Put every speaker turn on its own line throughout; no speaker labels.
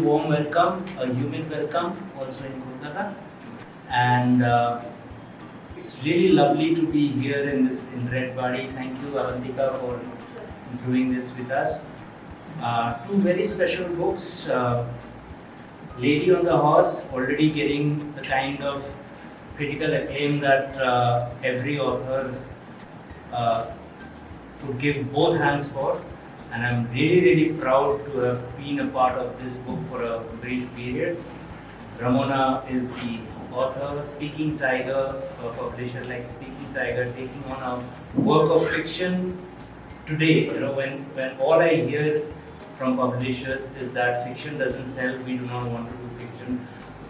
warm welcome, a humid welcome also in Kolkata. And it's really lovely to be here in Red Bari. Thank you, Avantika, for doing this with us. Two very special books. Lady on the Horse, already getting the kind of critical acclaim that every author would give both hands for. And I'm really proud to have been a part of this book for a brief period. Ramona is the author. Speaking Tiger, a publisher like Speaking Tiger, taking on a work of fiction today. When all I hear from publishers is that fiction doesn't sell, we do not want to do fiction.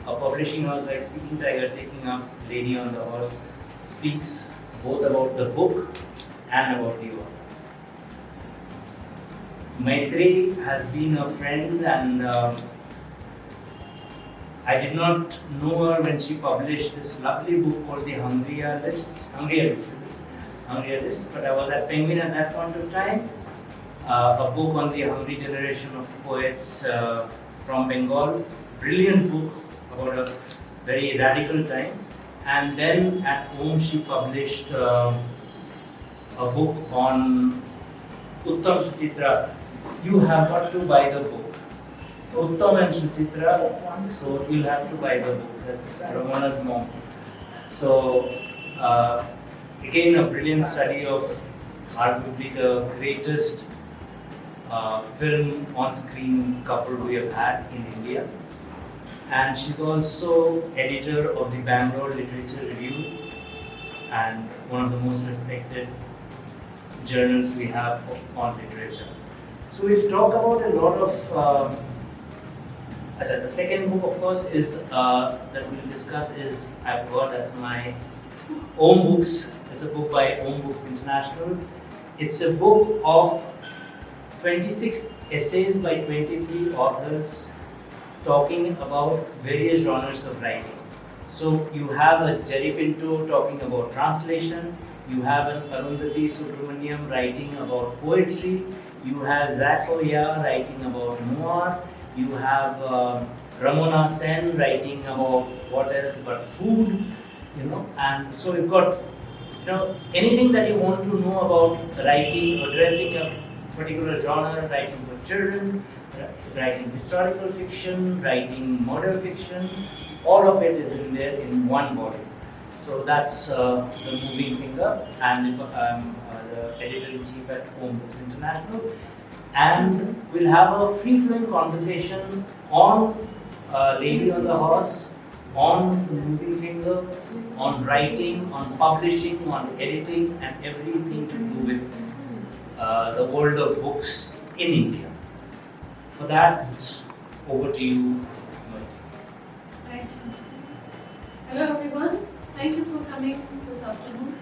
A publishing house like Speaking Tiger taking up Lady on the Horse speaks both about the book and about the author. Maitreyee has been a friend, and I did not know her when she published this lovely book called The Hungrier List, but I was at Penguin at that point of time. A book on the hungry generation of poets from Bengal. Brilliant book about a very radical time. And then at home she published a book on Uttam Suchitra. You have got to buy the book. Uttam and Suchitra, so you'll have to buy the book. That's Ramona's mom. So again, a brilliant study of arguably the greatest film on-screen couple we have had in India. And she's also editor of the Bangalore Literature Review and one of the most respected journals we have on literature. So we'll talk about a lot of the second book, of course, is that we'll discuss is I've got as my Om Books. It's a book by Om Books International. It's a book of 26 essays by 23 authors talking about various genres of writing. So you have a Jerry Pinto talking about translation, you have an Arundhati Subramaniam writing about poetry, you have Zach Oya writing about noir, you have Ramona Sen writing about what else but food, and so you've got anything that you want to know about writing, addressing a particular genre, writing for children, writing historical fiction, writing murder fiction, all of it is in there in one volume. So that's the moving finger, and I'm the editor-in-chief at Om Books International. And we'll have a free-flowing conversation on Lady on the Horse, on the moving finger, on writing, on publishing, on editing, and everything to do with the world of books in India. For that, over to you, Maitreyee.
Thanks. Hello everyone. Thank you for coming this afternoon.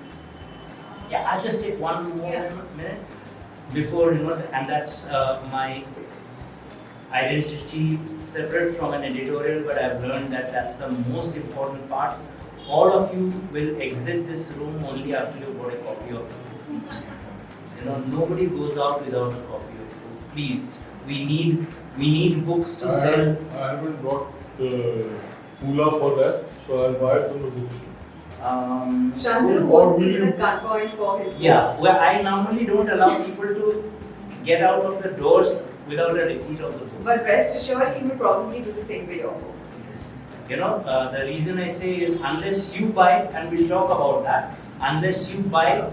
I'll just take one more minute before, and that's my identity separate from an editorial, but I've learned that that's the most important part. All of you will exit this room only after you got a copy of the book. Nobody goes out without a copy of the book. Please, we need books to sell.
I haven't got the moolah for that, so I'll buy it from the bookstore.
Shantanu was given a gunpoint for his books.
Well, I normally don't allow people to get out of the doors without a receipt of the book.
But rest assured, he will probably do the same with your books.
Yes. The reason I say is unless you buy, and we'll talk about that, unless you buy,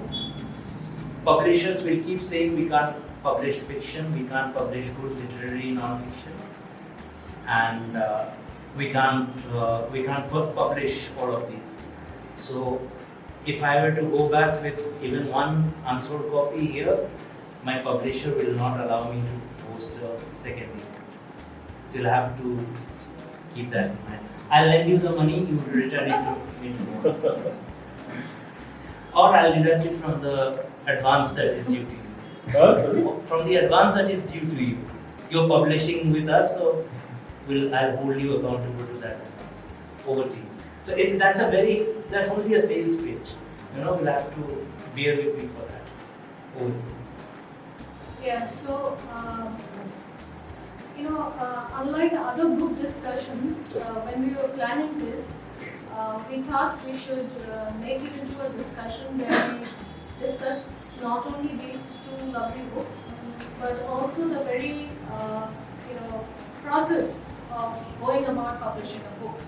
publishers will keep saying we can't publish fiction, we can't publish good literary non-fiction, and we can't publish all of these. So if I were to go back with even one unsold copy here, my publisher will not allow me to post a second book. So you'll have to keep that in mind. I'll lend you the money, you will return it to me tomorrow. Or I'll deduct it from the advance that is due to you. From the advance that is due to you. You're publishing with us, so I'll hold you accountable to that advance. Over to you. So that's only a sales pitch. You'll have to bear with me for that. Over to you.
Yeah, so unlike other book discussions, when we were planning this, we thought we should make it into a discussion where we discuss not only these two lovely books, but also the very, process of going about publishing a book.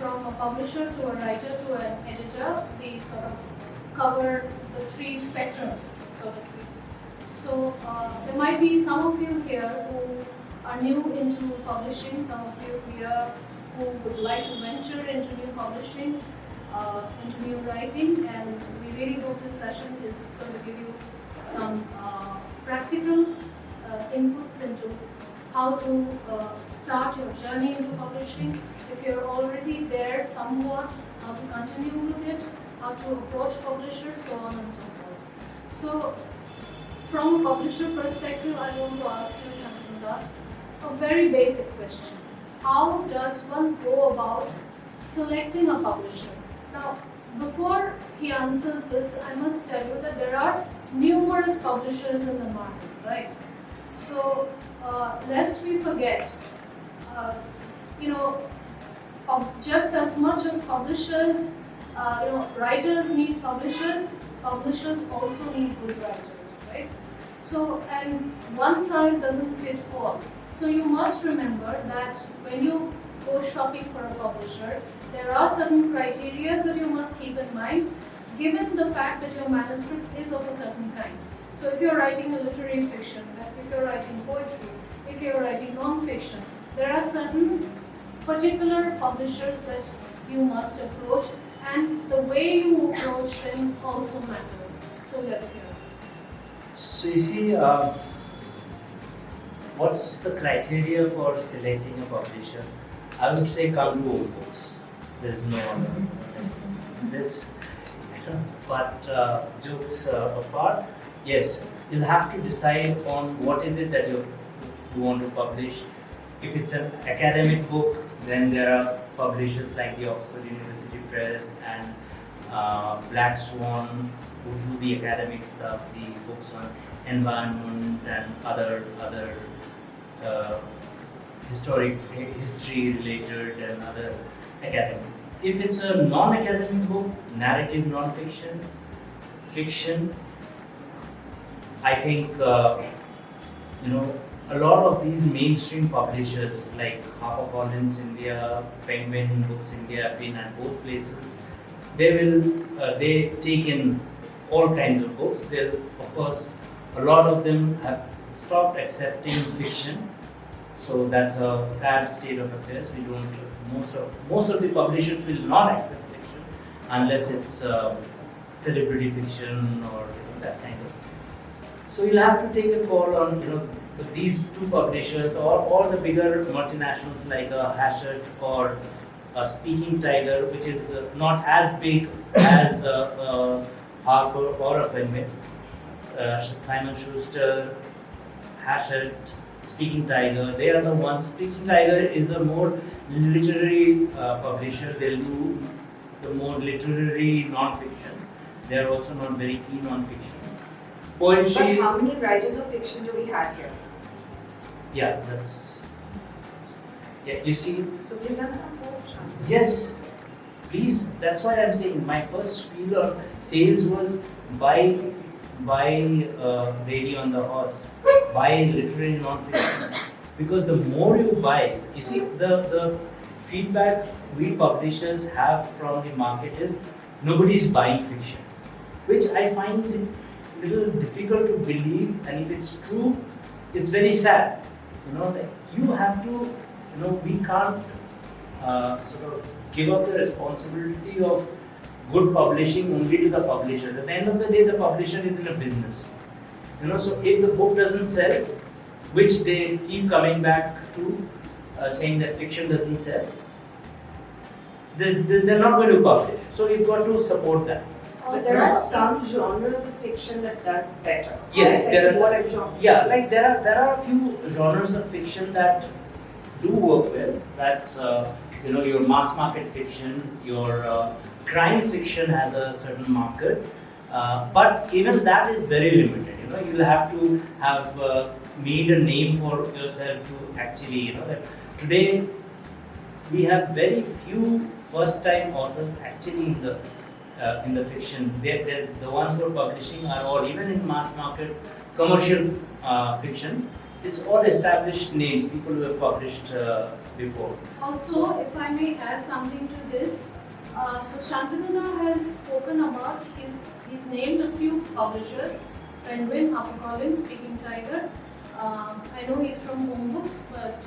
From a publisher to a writer to an editor, we sort of cover the three spectrums, so to speak. So there might be some of you here who are new into publishing, some of you here who would like to venture into new publishing, into new writing, and we really hope this session is going to give you some practical inputs into how to start your journey into publishing. If you're already there somewhat, how to continue with it, how to approach publishers, so on and so forth. So, from a publisher perspective, I want to ask you, Shantanu, a very basic question. How does one go about selecting a publisher? Now, before he answers this, I must tell you that there are numerous publishers in the market, right? So, lest we forget, just as much as publishers, writers need publishers, publishers also need good writers, right? So, and one size doesn't fit all. So you must remember that when you go shopping for a publisher, there are certain criteria that you must keep in mind, given the fact that your manuscript is of a certain kind. So if you're writing a literary fiction, if you're writing poetry, if you're writing non-fiction, there are certain particular publishers that you must approach, and the way you approach them also matters. So let's hear.
So you see, what's the criteria for selecting a publisher? I would say come to own books. There's no other. This, but jokes apart, yes, you'll have to decide on what is it that you want to publish. If it's an academic book, then there are publishers like the Oxford University Press and Black Swan who do the academic stuff, the books on environment and other history related and other academic. If it's a non-academic book, narrative non-fiction, fiction, I think a lot of these mainstream publishers like HarperCollins India, Penguin Books India have been at both places. They take in all kinds of books. Of course, a lot of them have stopped accepting fiction. So that's a sad state of affairs. We don't. Most of the publishers will not accept fiction unless it's celebrity fiction or that kind of. So you'll have to take a call on these two publishers or the bigger multinationals like a Hachette or a Speaking Tiger, which is not as big as Harper or a Penguin. Simon Schuster, Hachette, Speaking Tiger, they are the ones. Speaking Tiger is a more literary publisher. They'll do the more literary non-fiction. They are also not very keen on fiction. Poetry.
But how many writers of fiction do we have here?
Yeah, you see.
So give them some hope, Shantanu.
Yes, please. That's why I'm saying my first spiel on sales was buy Lady on the Horse, buy literary non-fiction. Because the more you buy, you see, the feedback we publishers have from the market is nobody is buying fiction, which I find a little difficult to believe, and if it's true, it's very sad. You have to, we can't sort of give up the responsibility of good publishing only to the publishers. At the end of the day, the publisher is in a business. So if the book doesn't sell, which they keep coming back to, saying that fiction doesn't sell, they're not going to publish. So you've got to support that.
But there are some genres of fiction that does better.
Yes, there are.
Genre.
Yeah, like there are a few genres of fiction that do work well. That's your mass market fiction, your crime fiction has a certain market, but even that is very limited. You'll have to have made a name for yourself to actually, that today we have very few first-time authors actually in the fiction. They're the ones who are publishing are all, even in mass market commercial fiction, it's all established names, people who have published before.
Also, if I may add something to this, so Shantanu has spoken about, he's named a few publishers, Penguin, HarperCollins, Speaking Tiger. I know he's from Home Books, but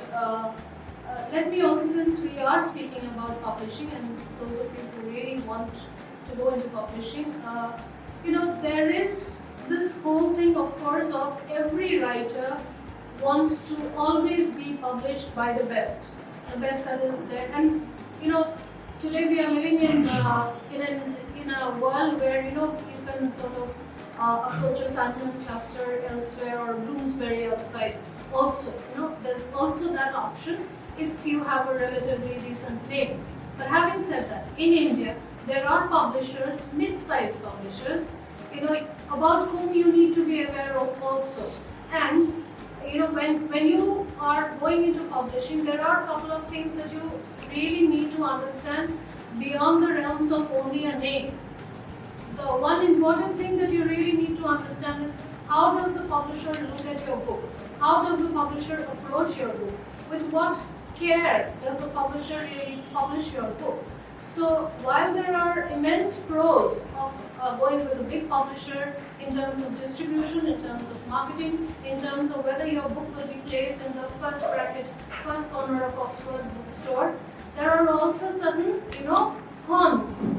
let me also, since we are speaking about publishing, and those of you who really want to go into publishing, there is this whole thing, of course, of every writer wants to always be published by the best that is there. And today we are living in a world where you can sort of approach a Simon Cluster elsewhere or Bloomsbury outside. Also, there's also that option if you have a relatively decent name. But having said that, in India there are publishers, mid-sized publishers, about whom you need to be aware of also. And when you are going into publishing, there are a couple of things that you really need to understand beyond the realms of only a name. The one important thing that you really need to understand is how does the publisher look at your book? How does the publisher approach your book? With what care does the publisher really publish your book? So while there are immense pros of going with a big publisher in terms of distribution, in terms of marketing, in terms of whether your book will be placed in the first bracket, first corner of Oxford bookstore, there are also certain, cons,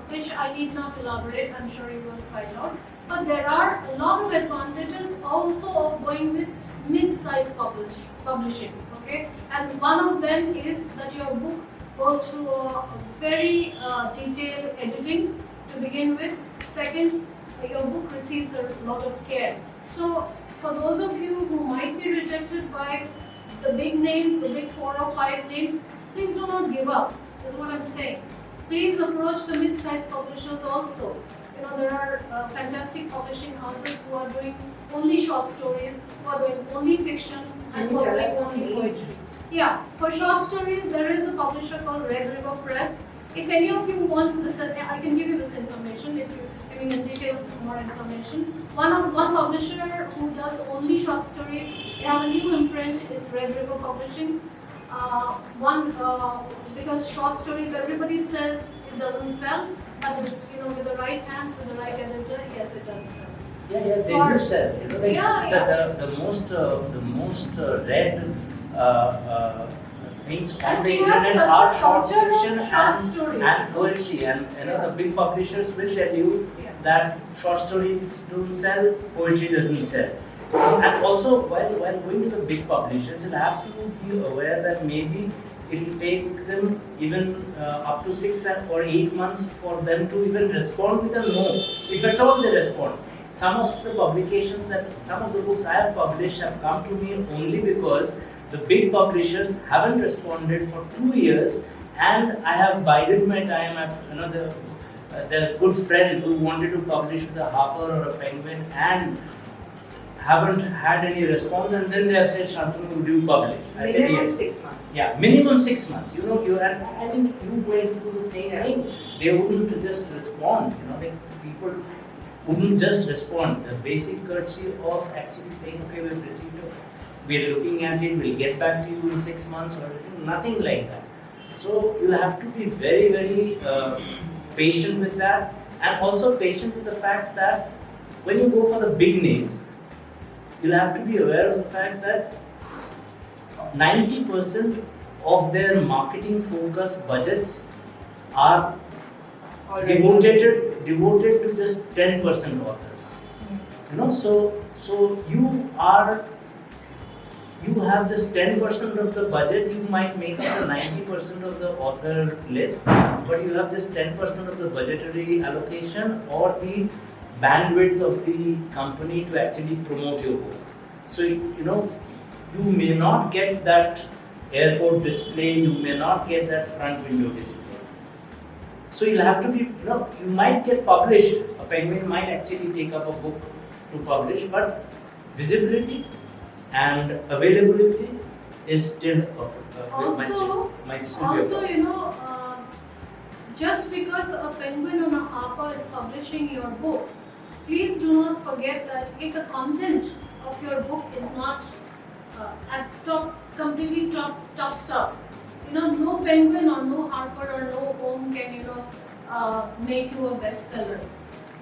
which I need not elaborate, I'm sure you will find out. But there are a lot of advantages also of going with mid-sized publishing, okay? And one of them is that your book goes through a very detailed editing to begin with. Second, your book receives a lot of care. So for those of you who might be rejected by the big names, the big 4 or 5 names, please do not give up, is what I'm saying. Please approach the mid-sized publishers also. There are fantastic publishing houses who are doing only short stories, who are doing only fiction, and who are doing only poetry. Yeah, for short stories, there is a publisher called Red River Press. If any of you want this, I can give you this information if you in details more information. One publisher who does only short stories, they have a new imprint, is Red River Publishing. Because short stories, everybody says it doesn't sell, but with the right hands, with the right editor, yes, it does sell.
Yeah, they do sell. The most read things on the internet are short fiction and poetry, and the big publishers will tell you that short stories don't sell, poetry doesn't sell. And also, while going to the big publishers, you'll have to be aware that maybe it will take them even up to 6 or 8 months for them to even respond with a no, if at all they respond. Some of the publications some of the books I have published have come to me only because the big publishers haven't responded for 2 years, and I have bided my time. The good friend who wanted to publish with a Harper or a Penguin and haven't had any response, and then they have said, Shantanu, would you publish? I said,
Minimum
yes.
6 months.
Yeah, minimum 6 months. I think you going through the same thing. They wouldn't just respond. People wouldn't just respond. The basic courtesy of actually saying, okay, we've received it, we're looking at it, we'll get back to you in 6 months or anything, nothing like that. So you'll have to be very, very patient with that, and also patient with the fact that when you go for the big names, you'll have to be aware of the fact that 90% of their marketing focus budgets are devoted to just 10% authors. So you have just 10% of the budget. You might make up the 90% of the author list, but you have just 10% of the budgetary allocation or the bandwidth of the company to actually promote your book. So you may not get that airport display, you may not get that front window display. So you'll have to be, you might get published. A Penguin might actually take up a book to publish, but visibility and availability is still might still be a
Also,
problem.
just because a Penguin or a Harper is publishing your book, please do not forget that if the content of your book is not at completely top stuff, no Penguin or no Harper or no Home can make you a bestseller.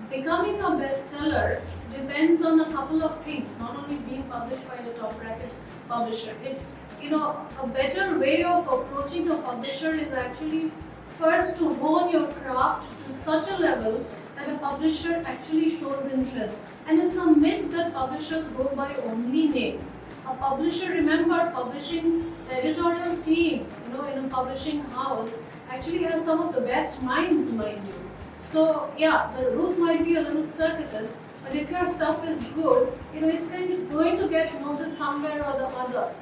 Becoming a bestseller depends on a couple of things, not only being published by the top bracket publisher. A better way of approaching a publisher is actually first to hone your craft to such a level that a publisher actually shows interest. And it's a myth that publishers go by only names. A publisher, remember, publishing the editorial team, in a publishing house actually has some of the best minds, mind you. So yeah, the route might be a little circuitous, but if your stuff is good, it's going to get noticed somewhere or the other.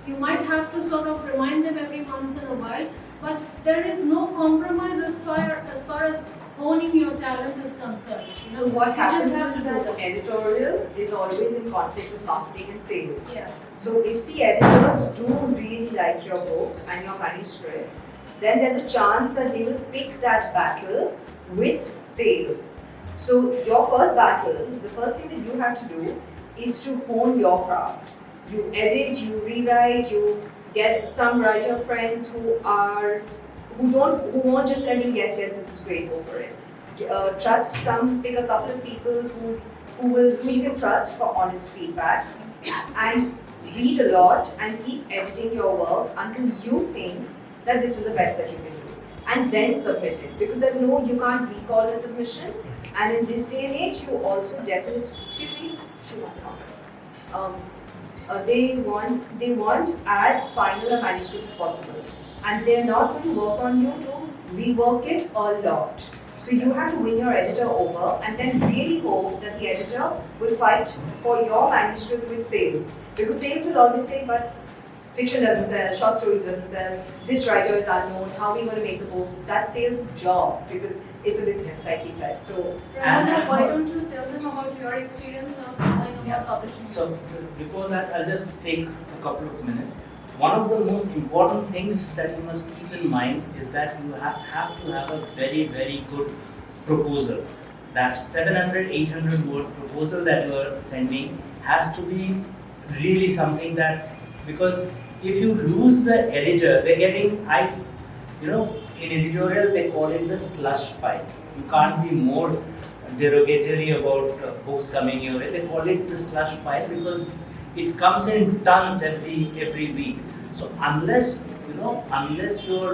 You might have to sort of remind them every once in a while, but there is no compromise as far as honing your talent is concerned.
So what happens is that editorial is always in conflict with marketing and sales.
Yeah.
So if the editors do really like your book and your manuscript, then there's a chance that they will pick that battle with sales. So your first battle, the first thing that you have to do is to hone your craft. You edit, you rewrite, you get some writer friends who won't just tell you yes, this is great, go for it. Pick a couple of people who you can trust for honest feedback, and read a lot and keep editing your work until you think that this is the best that you can do, and then submit it, because you can't recall a submission, and in this day and age you also definitely, excuse me, she wants an order. They want as final a manuscript as possible, and they're not going to work on you to rework it a lot. So you have to win your editor over and then really hope that the editor will fight for your manuscript with sales, because sales will always say, but fiction doesn't sell, short stories doesn't sell, this writer is unknown, how are we going to make the books? That's sales' job, because it's a business, like he said. So,
Ramona, why don't you tell them about your experience of going about publishing?
So before that, I'll just take a couple of minutes. One of the most important things that you must keep in mind is that you have to have a very, very good proposal. That 700, 800 word proposal that you are sending has to be really something that, because if you lose the editor, they're getting, in editorial they call it the slush pile. You can't be more derogatory about books coming your way. They call it the slush pile because it comes in tons every week. So unless your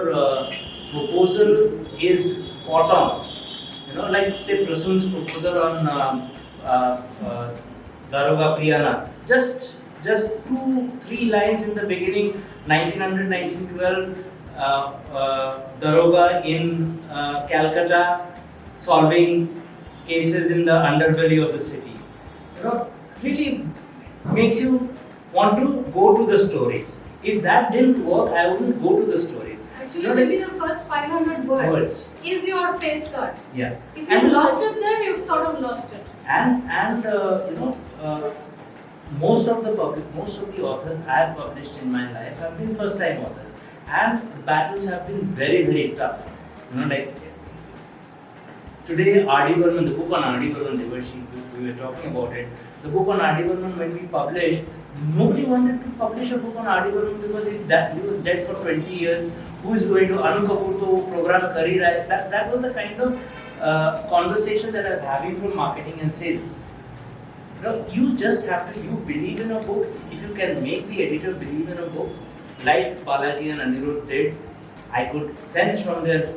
proposal is spot on, like say Prasoon's proposal on Daroga Priyana, just 2-3 lines in the beginning, 1900, 1912, Daroga in Calcutta solving cases in the underbelly of the city. Really makes you want to go to the stories. If that didn't work, I wouldn't go to the stories.
Actually, maybe the first 500 words is your face cut.
Yeah.
If you've lost it there, you've sort of lost it.
And most of the authors I have published in my life have been first-time authors, and the battles have been very, very tough. Like today, R.D. Burman, the book on R.D. Burman, we were talking about it. The book on R.D. Burman, when we published, nobody wanted to publish a book on R.D. Burman because he was dead for 20 years. Who is going to Anu Kapoor to program career? That was the kind of conversation that I was having from marketing and sales. You just have to, you believe in a book. If you can make the editor believe in a book, like Balaji and Anirudh did, I could sense from their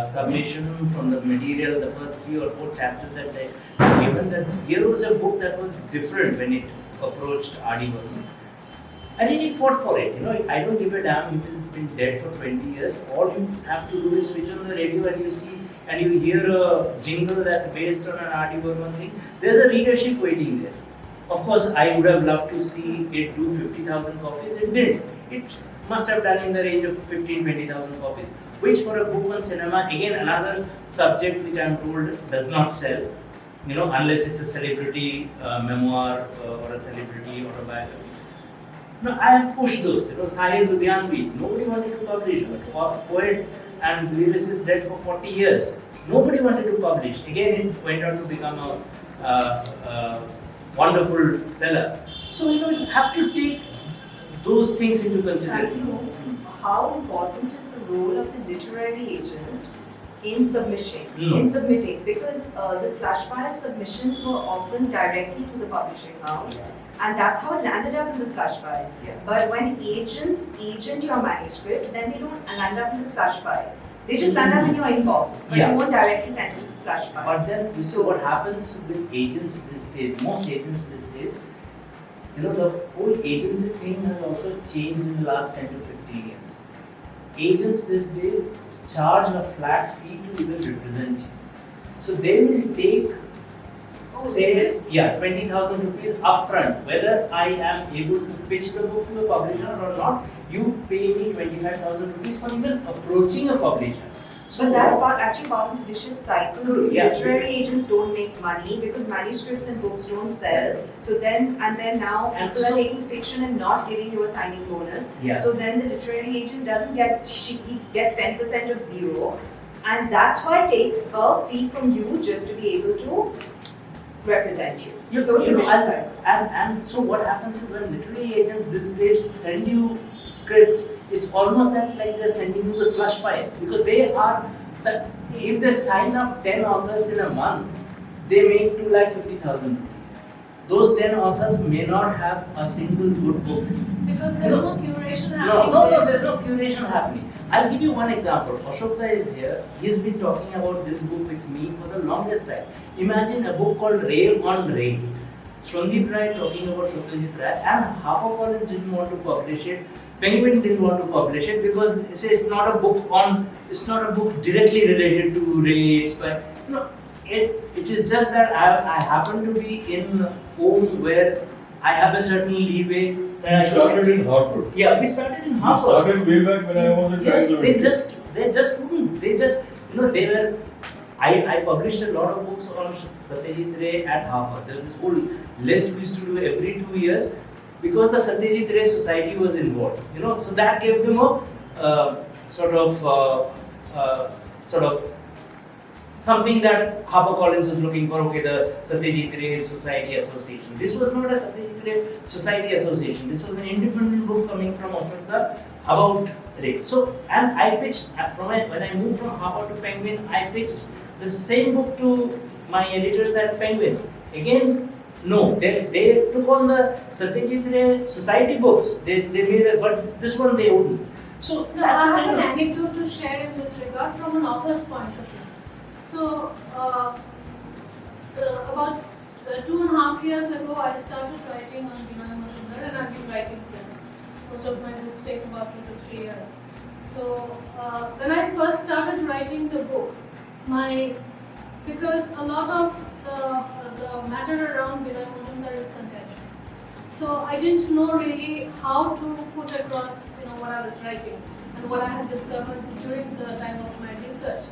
submission, from the material, the first 3 or 4 chapters that they had given, that here was a book that was different when it approached R.D. Burman. I really fought for it. I don't give a damn if it's been dead for 20 years. All you have to do is switch on the radio and you see and you hear a jingle that's based on an R.D. Burman thing. There's a readership waiting there. Of course, I would have loved to see it do 50,000 copies. It did. It must have done in the range of 15,000-20,000 copies, which for a book on cinema, again another subject which I am told does not sell. unless it's a celebrity memoir or a celebrity autobiography. No, I have pushed those. Sahil Ludhianvi, nobody wanted to publish. A poet and lyricist dead for 40 years. Nobody wanted to publish. Again, it went on to become a wonderful seller. So, you have to take those things into consideration.
How important is the role of the literary agent in submission,
No.
in submitting? Because the slush pile submissions were often directly to the publishing house, and that's how it landed up in the slush pile.
Yeah.
But when agents agent your manuscript, then they don't land up in the slush pile. They just land up in your inbox, but
Yeah.
you won't directly send it to the slush pile.
But then, you see what happens with agents these days, most agents these days, the whole agency thing has also changed in the last 10 to 15 years. Agents these days charge a flat fee to even represent you. So they will take,
Oh,
say,
is it?
20,000 rupees upfront. Whether I am able to pitch the book to a publisher or not, you pay me 25,000 rupees for even approaching a publisher.
So that's actually part of the vicious cycle. Because
Yeah.
literary agents don't make money because manuscripts and books don't sell. So then now
And
people are
so-
taking fiction and not giving you a signing bonus.
Yeah.
So then the literary agent doesn't get, he gets 10% of zero, and that's why it takes a fee from you just to be able to represent you. So it's a vicious cycle.
and so what happens is when literary agents these days send you scripts, it's almost like they're sending you the slush pile, because they are, if they sign up 10 authors in a month, they make 2,50,000 rupees. Those 10 authors may not have a single good book.
Because there's no curation
No,
happening.
no,
there.
there's no curation happening. I'll give you one example. Ashokda is here. He's been talking about this book with me for the longest time. Imagine a book called Ray on Ray. Shantanu Ray talking about Shantanu Ray, and HarperCollins didn't want to publish it. Penguin didn't want to publish it because they say it's not a book directly related to Ray. It is just that I happen to be in a home where I have a certain leeway.
We started in Harvard.
Yeah, we started in
We
Harvard.
started way back when I was in
Yes,
Bangalore.
they just wouldn't. They were. I published a lot of books on Satyajit Ray at Harvard. There was this whole list we used to do every 2 years because the Satyajit Ray Society was involved. So that gave them a sort of something that HarperCollins was looking for. Okay, the Satyajit Ray Society Association. This was not a Satyajit Ray Society Association. This was an independent book coming from Ashokda about Ray. So, and I pitched when I moved from Harper to Penguin, I pitched the same book to my editors at Penguin. Again, no, they took on the Satyajit Ray Society books. They made it, but this one they wouldn't. So
No,
that's
I
the
have
kind
an
of-
anecdote to share in this regard from an author's point of view. So, about 2.5 years ago, I started writing on Binoy Majumdar, and I've been writing since. Most of my books take about 2 to 3 years. So, when I first started writing the book, because a lot of the matter around Binoy Majumdar is contentious. So I didn't know really how to put across, what I was writing and what I had discovered during the time of my research.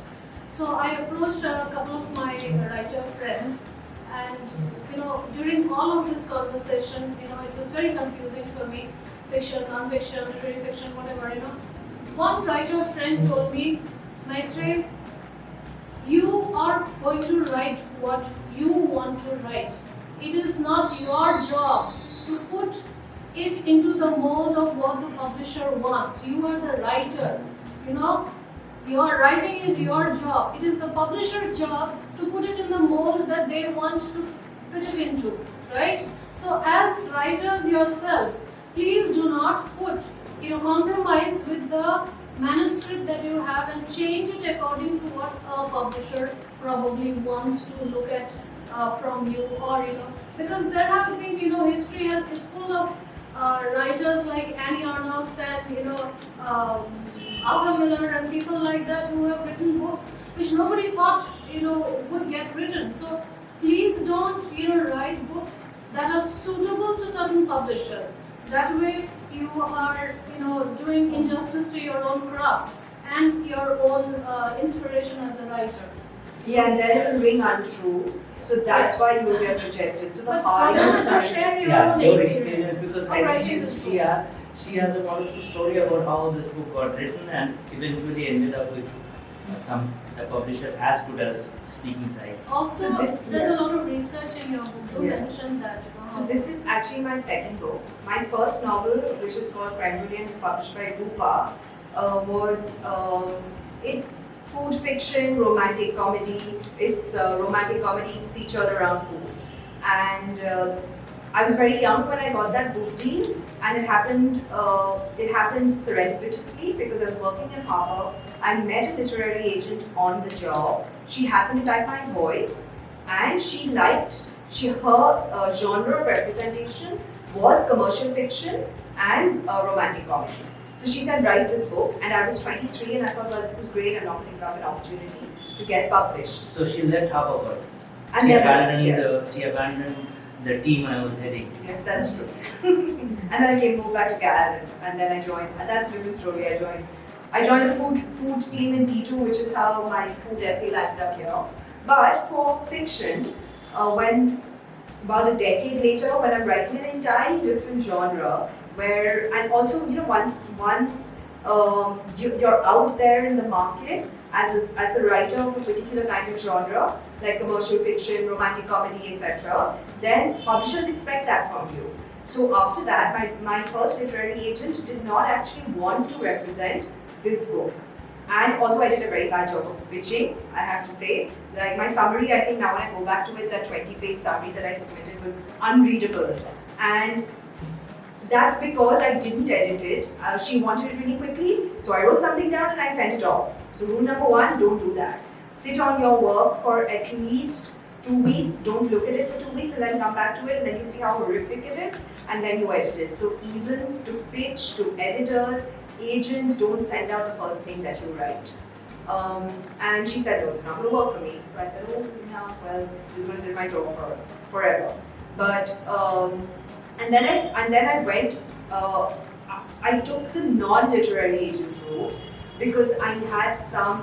So I approached a couple of my writer friends, and during all of this conversation, it was very confusing for me, fiction, non-fiction, literary fiction, whatever. One writer friend told me, Maitreyee, you are going to write what you want to write. It is not your job to put it into the mold of what the publisher wants. You are the writer. Your writing is your job. It is the publisher's job to put it in the mold that they want to fit it into, right? So as writers yourself, please do not compromise with the manuscript that you have and change it according to what a publisher probably wants to look at from you, or because there have been history is full of writers like Annie Arnott and Arthur Miller and people like that who have written books which nobody thought would get written. So please don't write books that are suitable to certain publishers. That way you are doing injustice to your own craft and your own inspiration as a writer.
Yeah, and then it will ring untrue. So that's why you will get rejected. So the
But
harder
how
you
to
try.
share your
Yeah,
own
your
experience
experience, because
of
I
writing
think
this book.
she has a wonderful story about how this book got written and eventually ended up with a publisher as good as Speaking Time.
Also,
So this-
there's a lot of research in your book. You
Yes.
mentioned that.
So this is actually my second book. My first novel, which is called Crime Brilliant, is published by Rupa, was it's food fiction, romantic comedy. It's a romantic comedy featured around food. And I was very young when I got that book deal, and it happened. It happened serendipitously because I was working in Harper. I met a literary agent on the job. She happened to like my voice, and she liked. Her genre of representation was commercial fiction and romantic comedy. So she said, write this book, and I was 23, and I thought, well, this is great. I'm not going to give up an opportunity to get published.
So she left Harvard.
And
She
then
abandoned
yes.
she abandoned the team I was heading.
Yeah, that's true. And then I moved back to Cal, and then I joined. And that's a different story. I joined the food team in D2, which is how my food essay landed up here. But for fiction, when about a decade later, when I'm writing an entirely different genre, where and also once you're out there in the market as the writer of a particular kind of genre, like commercial fiction, romantic comedy, etc., then publishers expect that from you. So after that, my first literary agent did not actually want to represent this book. And also I did a very bad job of pitching, I have to say. Like my summary, I think now when I go back to it, that 20-page summary that I submitted was unreadable. And that's because I didn't edit it. She wanted it really quickly, so I wrote something down and I sent it off. So rule number 1, don't do that. Sit on your work for at least 2 weeks. Don't look at it for 2 weeks and then come back to it, and then you see how horrific it is, and then you edit it. So even to pitch to editors, agents, don't send out the first thing that you write. And she said, no, it's not going to work for me. So I said, oh, no, well, this is going to sit in my drawer for forever. But and then I went. I took the non-literary agent route because I had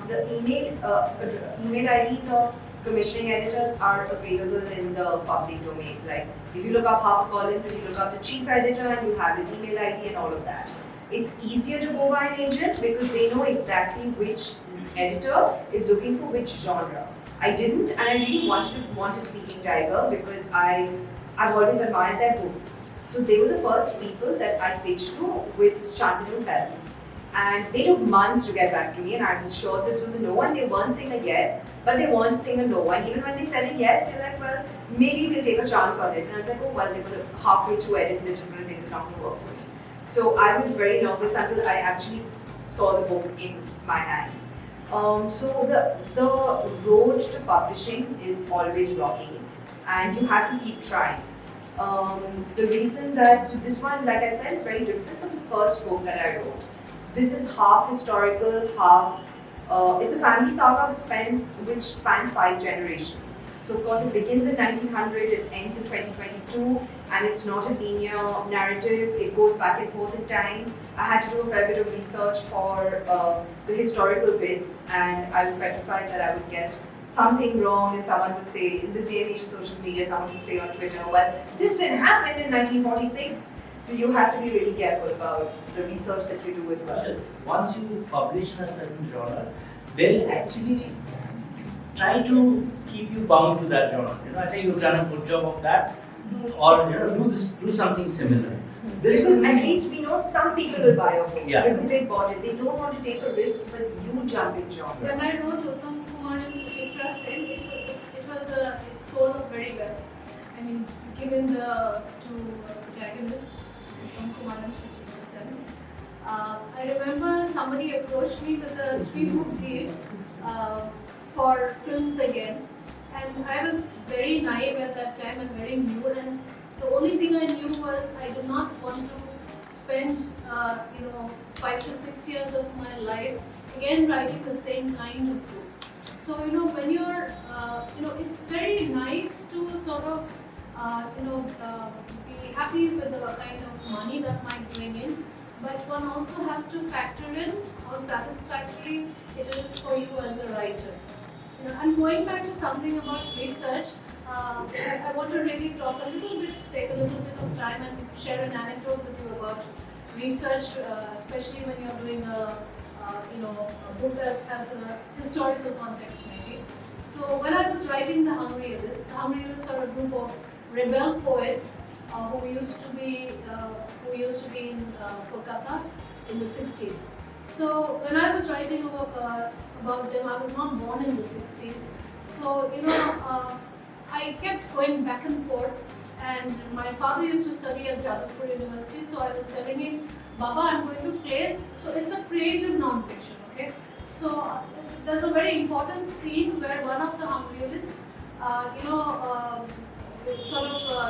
the email IDs of commissioning editors are available in the public domain. Like if you look up HarperCollins and you look up the chief editor and you have his email ID and all of that. It's easier to go by an agent because they know exactly which editor is looking for which genre. I didn't, and I really wanted Speaking Tiger because I've always admired their books. So they were the first people that I pitched to with Shantanu's help. And they took months to get back to me, and I was sure this was a no, and they weren't saying a yes, but they weren't saying a no. And even when they said a yes, they're like, well, maybe we'll take a chance on it. And I was like, oh, well, they're going to halfway through edits, they're just going to say it's not going to work for me. So I was very nervous until I actually saw the book in my hands. So the road to publishing is always rocky, and you have to keep trying. The reason that this one, like I said, is very different from the first book that I wrote. So this is half historical, half it's a family saga which spans 5 generations. So of course it begins in 1900, it ends in 2022, and it's not a linear narrative, it goes back and forth in time. I had to do a fair bit of research for the historical bits, and I was petrified that I would get something wrong, and someone would say, in this day and age of social media, someone would say on Twitter, well, this didn't happen in 1946. So you have to be really careful about the research that you do as well.
Once you publish in a certain genre, they'll actually try to keep you bound to that genre. I say you've done a good job of that, or do something similar.
Because at least we know some people will buy your books because they bought it. They don't want to take a risk, but you jump in genre.
When I wrote Uttam Kumar's Maitreyee Sen, it sold up very well. I mean, given the two protagonists, Uttam Kumar and Maitreyee Sen. I remember somebody approached me with a 3-book deal for films again, and I was very naive at that time and very new, and the only thing I knew was I did not want to spend 5 to 6 years of my life again writing the same kind of books. So when you're it's very nice to sort of be happy with the kind of money that might bring in, but one also has to factor in how satisfactory it is for you as a writer. And going back to something about research, I want to really talk a little bit, take a little bit of time and share an anecdote with you about research, especially when you're doing a book that has a historical context maybe. So when I was writing the Hungryalists are a group of rebel poets who used to be in Kolkata in the 60s. So when I was writing about them, I was not born in the 60s. So I kept going back and forth, and my father used to study at Chowdhury University, so I was telling him, Baba, I'm going to place, so it's a creative non-fiction, okay? So there's a very important scene where one of the Hungryalists,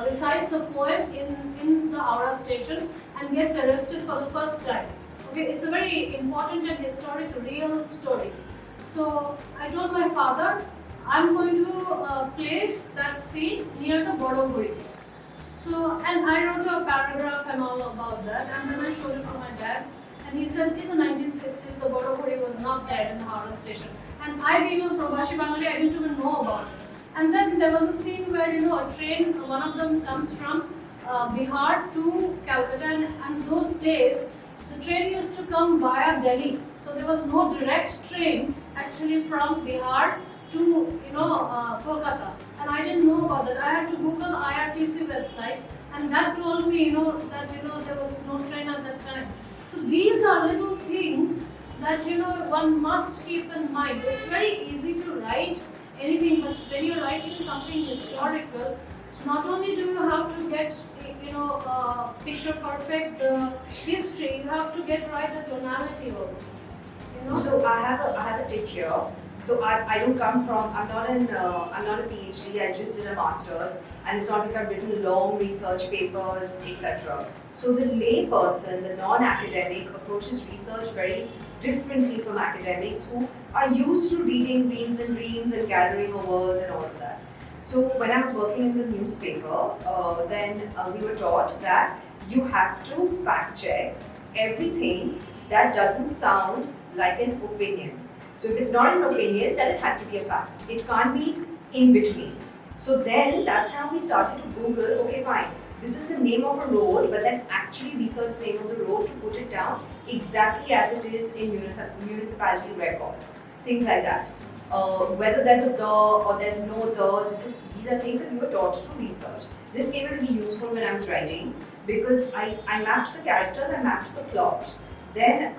recites a poem in the Aura station and gets arrested for the first time. Okay, it's a very important and historic, real story. So I told my father, I'm going to place that scene near the Boroburi. So, and I wrote a paragraph and all about that, and then I showed it to my dad, and he said in the 1960s the Boroburi was not there in the Howrah station. And I being a Probashi Bengali, I didn't even know about it. And then there was a scene where a train, one of them comes from Bihar to Calcutta, and those days the train used to come via Delhi. So there was no direct train actually from Bihar to Kolkata, and I didn't know about that. I had to Google IRTC website, and that told me that there was no train at that time. So these are little things that one must keep in mind. It's very easy to write anything, but when you're writing something historical, not only do you have to get picture perfect the history, you have to get right the tonality also.
So I have a tip here. So I don't come from, I'm not a PhD, I just did a master's, and it's not like I've written long research papers, etc. So the lay person, the non-academic, approaches research very differently from academics who are used to reading reams and gathering a world and all of that. So when I was working in the newspaper, then we were taught that you have to fact check everything that doesn't sound like an opinion. So if it's not an opinion, then it has to be a fact. It can't be in between. So then that's how we started to Google, okay fine, this is the name of a road, but then actually research the name of the road to put it down exactly as it is in municipality records. Things like that. Whether there's a the or there's no the, these are things that we were taught to research. This came in really useful when I was writing because I mapped the characters, I mapped the plot. Then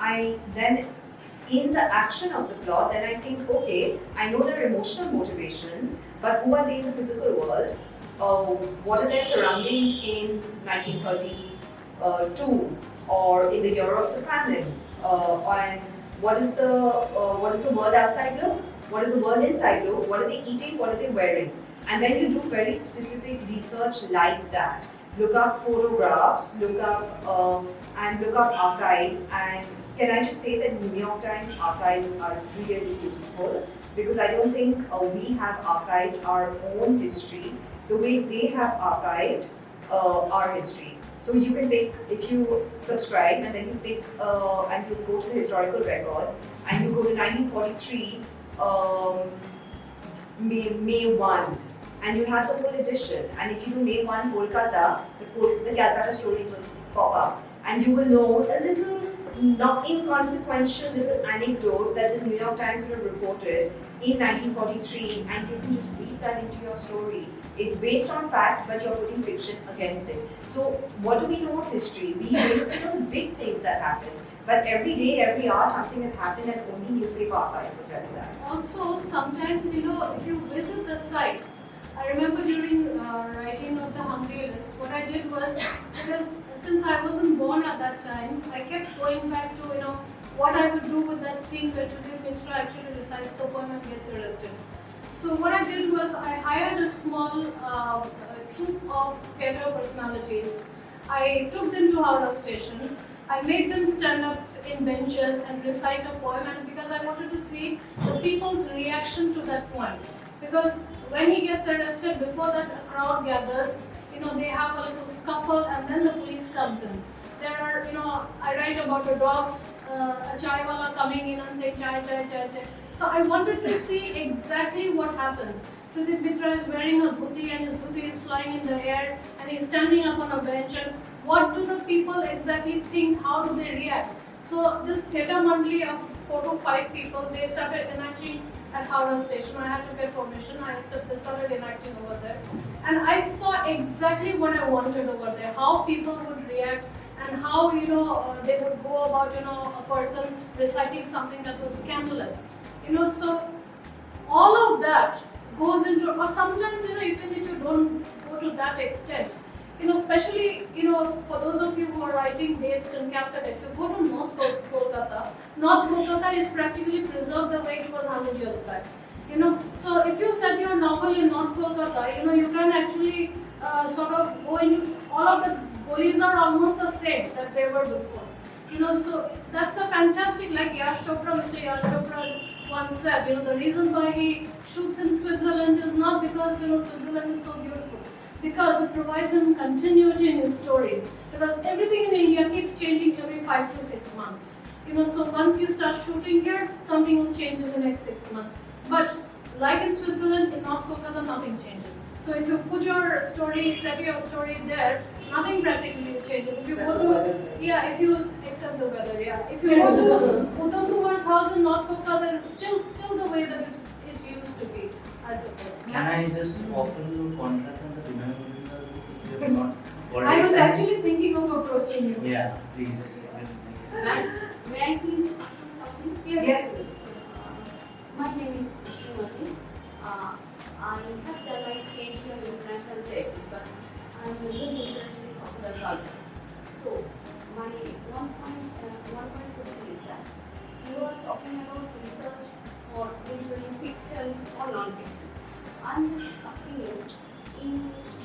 in the action of the plot, then I think, okay, I know their emotional motivations, but who are they in the physical world? What are their surroundings in 1932 or in the year of the famine? And what is the world outside look? What is the world inside look? What are they eating? What are they wearing? And then you do very specific research like that. Look up photographs, look up archives, and can I just say that New York Times archives are really useful because I don't think we have archived our own history the way they have archived our history. So you can pick, if you subscribe and then you pick and you go to the historical records and you go to 1943 May 1 and you have the whole edition, and if you do May 1 Kolkata, the Calcutta stories will pop up and you will know a little not inconsequential little anecdote that the New York Times would have reported in 1943, and you can just weave that into your story. It's based on fact, but you're putting fiction against it. So what do we know of history? We basically know big things that happen. But every day, every hour, something has happened, and only newspaper archives will tell you that.
Also, sometimes, if you visit the site, I remember during writing of the Hungryalists, what I did was, because since I wasn't born at that time, I kept going back to, what I would do with that scene where Maitreyee actually recites the poem and gets arrested. So what I did was, I hired a small troupe of theatre personalities. I took them to Howrah station. I made them stand up in benches and recite a poem, and because I wanted to see the people's reaction to that poem. Because when he gets arrested, before that a crowd gathers, they have a little scuffle and then the police comes in. There are, I write about the dogs a chai wala coming in and saying chai, chai, chai, chai. So I wanted to see exactly what happens. Tridip Mitra is wearing a dhuti and his dhuti is flying in the air and he's standing up on a bench, and what do the people exactly think, how do they react? So this theatre mandali of 4 to 5 people, they started enacting at Howrah station. I had to get permission. They started enacting over there, and I saw exactly what I wanted over there. How people would react, and how they would go about a person reciting something that was scandalous. So all of that goes into, or sometimes even if you don't go to that extent, especially for those of you who are writing based in Calcutta, if you go to North Kolkata is practically preserved the way it was 100 years back. So if you set your novel in North Kolkata, you can actually sort of go into, all of the gullies are almost the same that they were before. So that's a fantastic, like Mr. Yash Chopra once said, the reason why he shoots in Switzerland is not because Switzerland is so beautiful, because it provides him continuity in his story. Because everything in India keeps changing every 5 to 6 months. So once you start shooting here, something will change in the next 6 months. But like in Switzerland, in North Kolkata, nothing changes. So if you put your story, set your story there, nothing practically changes. If you go to, if you accept the weather, if you go to Uttam Kumar's house in North Kolkata, it's still the way that it used to be, I suppose.
Can I just offer you a contract on the demand? If you have not already
I was
signed?
actually thinking of approaching you.
Yeah, please.
May I please ask you something?
Yes.
My name is Shantanu. I have done my PhD on international trade, but I'm really interested in popular culture. So, my one point question is that you are talking about research or literary fictions or non-fictions. I'm just asking you, in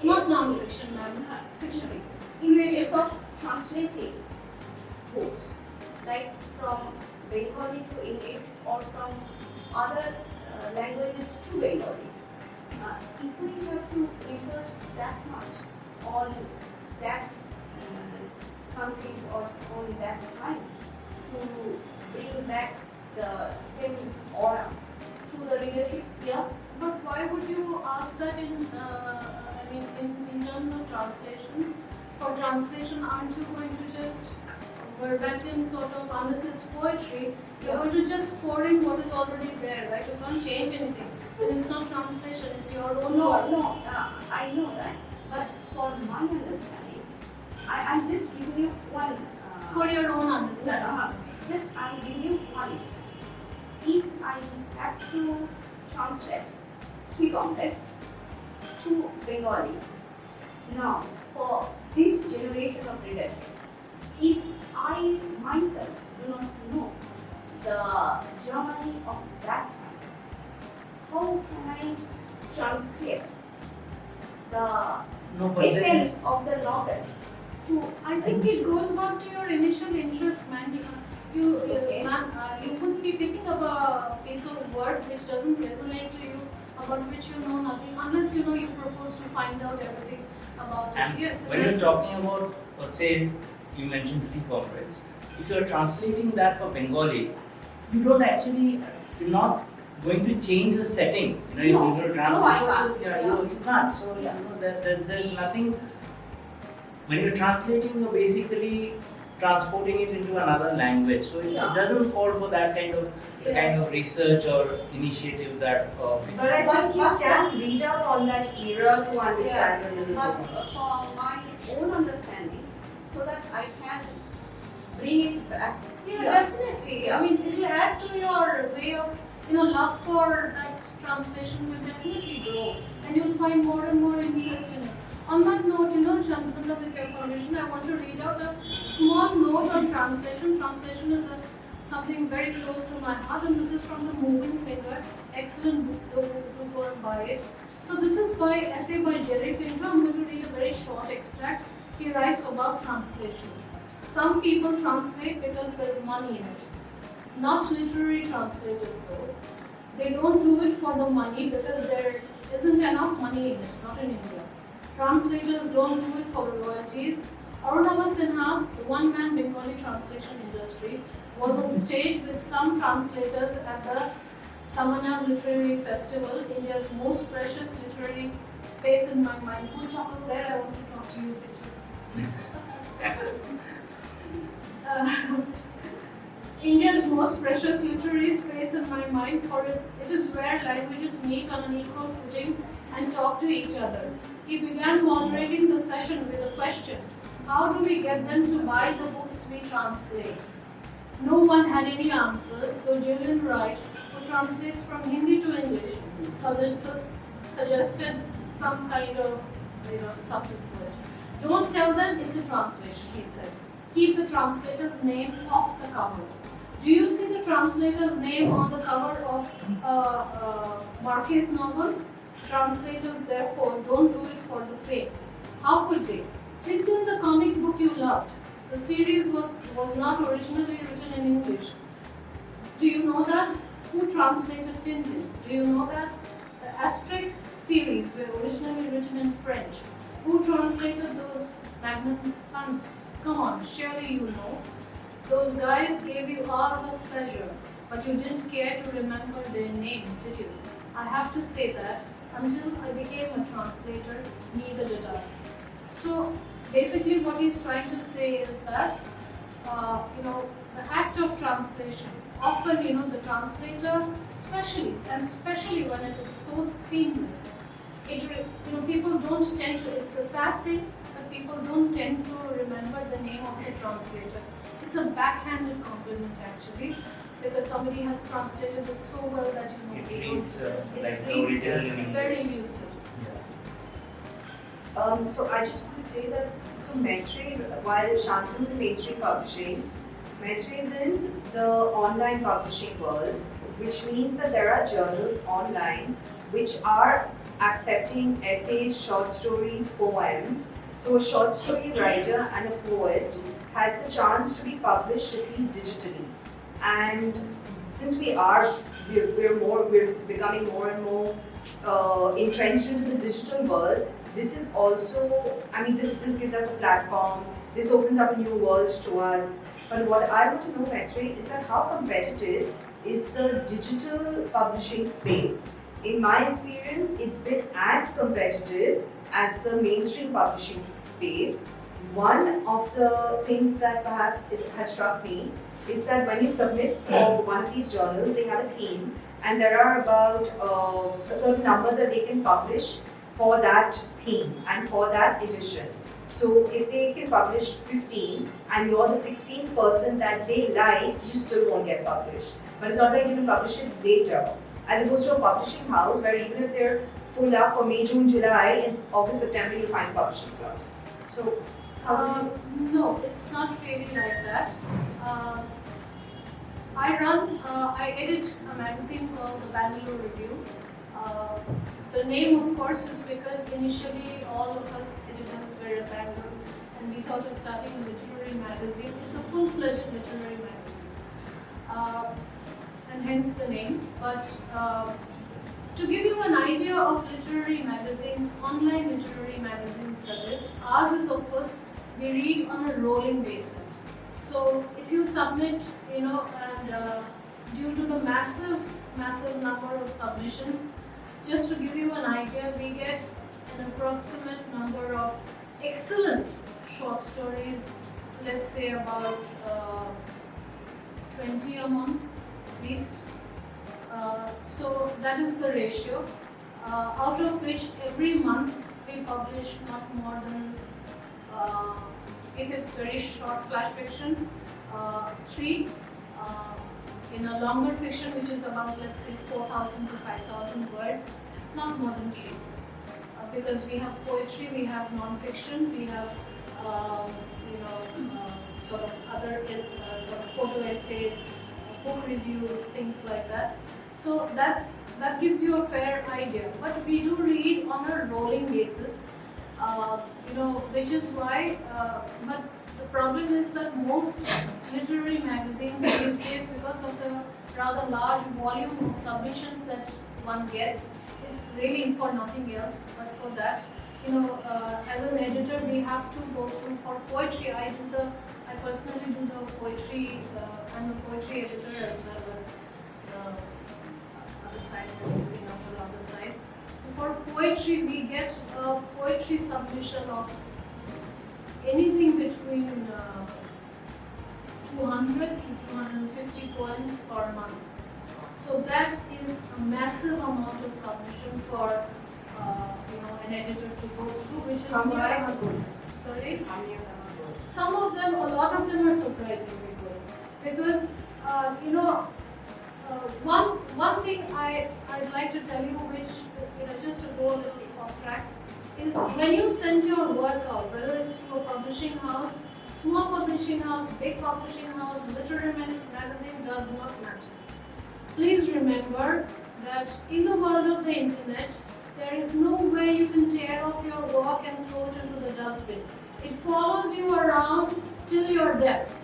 Not non-fiction, ma'am.
fiction, in ways of translating books, like from Bengali to English or from other languages to Bengali. If we have to research that much on that countries or on that time to bring back the same aura to the readership,
But why would you ask that in terms of translation? For translation, aren't you going to just verbatim sort of, unless it's poetry, you're going to just pour in what is already there, right? You can't change anything. And it's not translation, it's your own word.
I know that, but for my understanding, I'm just giving you one.
For your own understanding.
I'm giving you one instance. If I have to translate 3 complets to Bengali, now for this generation of readership, if I myself do not know the Germany of that time, how can I translate the essence of the novel to?
I think it goes back to your initial interest, man. You would be picking up a piece of work which doesn't resonate to you, about which you know nothing, unless you propose to find out everything about it.
And
Yes,
when you're talking about, say, you mentioned 3 corporates, if you're translating that for Bengali, you don't actually, you're not going to change the setting. You're going to translate. You can't. So there's nothing. When you're translating, you're basically transporting it into another language. So it doesn't call for that kind of research or initiative that.
But I think you can read up on that era to understand a little
But
bit.
for my own understanding, so that I can bring it back.
Yeah, definitely. I mean, it will add to your way of, love for that translation will definitely grow, and you'll find more and more interest in it. On that note, Shantanu, with your permission, I want to read out a small note on translation. Translation is something very close to my heart, and this is from The Moving Finger. Excellent book, do go and buy it. So this is essay by Jerry Pinto. I'm going to read a very short extract. He writes about translation. Some people translate because there's money in it. Not literary translators though. They don't do it for the money because there isn't enough money in it, not in India. Translators don't do it for the royalties Ramona Sen, the one-man Bengali translation industry, was on stage with some translators at the Samana Literary Festival, India's most precious literary space in my mind. Who chuckled there? I want to talk to you a bit. India's most precious literary space in my mind, for it is where languages meet on an equal footing and talk to each other. He began moderating the session with a question: how do we get them to buy the books we translate? No one had any answers, though Julian Wright, who translates from Hindi to English, suggested some kind of subterfuge. Don't tell them it's a translation, he said. Keep the translator's name off the cover. Do you see the translator's name on the cover of Marquez novel? Translators, therefore, don't do it for the fame. How could they? Tintin, the comic book you loved. The series was not originally written in English. Do you know that? Who translated Tintin? Do you know that? The Asterix series were originally written in French. Who translated those magnum puns? Come on, surely you know. Those guys gave you hours of pleasure, but you didn't care to remember their names, did you? I have to say that until I became a translator, neither did I. So basically what he's trying to say is that, the act of translation, often, the translator, especially when it is so seamless, people don't tend to, it's a sad thing, but people don't tend to remember the name of the translator. It's a backhanded compliment actually, because somebody has translated it so well that
it reads like the
reads
original in English.
very lucid.
So I just want to say that, so Maitreyee, while Shantanu's in mainstream publishing, Maitreyee is in the online publishing world, which means that there are journals online which are accepting essays, short stories, poems. So a short story writer and a poet has the chance to be published at least digitally. And since we're becoming more and more entrenched into the digital world, this is also, this gives us a platform, this opens up a new world to us. But what I want to know, Maitreyee, is that how competitive is the digital publishing space? In my experience, it's been as competitive as the mainstream publishing space. One of the things that perhaps it has struck me is that when you submit for one of these journals, they have a theme, and there are about a certain number that they can publish for that theme and for that edition. So if they can publish 15 and you're the 16th person that they like, you still won't get published. But it's not like you can publish it later. As opposed to a publishing house where even if they're full up for May, June, July, and August, September, you'll find publishing slot. So,
no, it's not really like that. I edit a magazine called the Bangalore Review. The name, of course, is because initially all of us editors were in Bangalore and we thought of starting a literary magazine. It's a full-fledged literary magazine, and hence the name. But to give you an idea of literary magazines, online literary magazines that is, ours is, of course, we read on a rolling basis. So if you submit, and due to the massive number of submissions, just to give you an idea, we get an approximate number of excellent short stories, let's say about 20 a month at least. So that is the ratio, out of which every month we publish not more than, if it's very short flash fiction, 3. In a longer fiction, which is about, let's say, 4,000 to 5,000 words, not more than 3. Because we have poetry, we have non-fiction, we have, sort of other sort of photo essays, book reviews, things like that. So that gives you a fair idea. But we do read on a rolling basis, which is why. But the problem is that most literary magazines these days, because of the rather large volume of submissions that one gets, it's really for nothing else but for that. as an editor, we have to go through for poetry. I personally do the poetry. I'm a poetry editor as well as the other side, looking after the other side. So for poetry, we get a poetry submission of anything between 200 to 250 poems per month. So that is a massive amount of submission for an editor to go through, which is
How many
why.
are good?
Sorry.
How many of them are good?
Some of them, a lot of them are surprisingly good, because one thing I'd like to tell you, which just to go a little off track, is when you send your work out, whether it's to a publishing house, small publishing house, big publishing house, literary magazine, does not matter. Please remember that in the world of the internet, there is no way you can tear off your work and throw it into the dustbin. It follows you around till your death.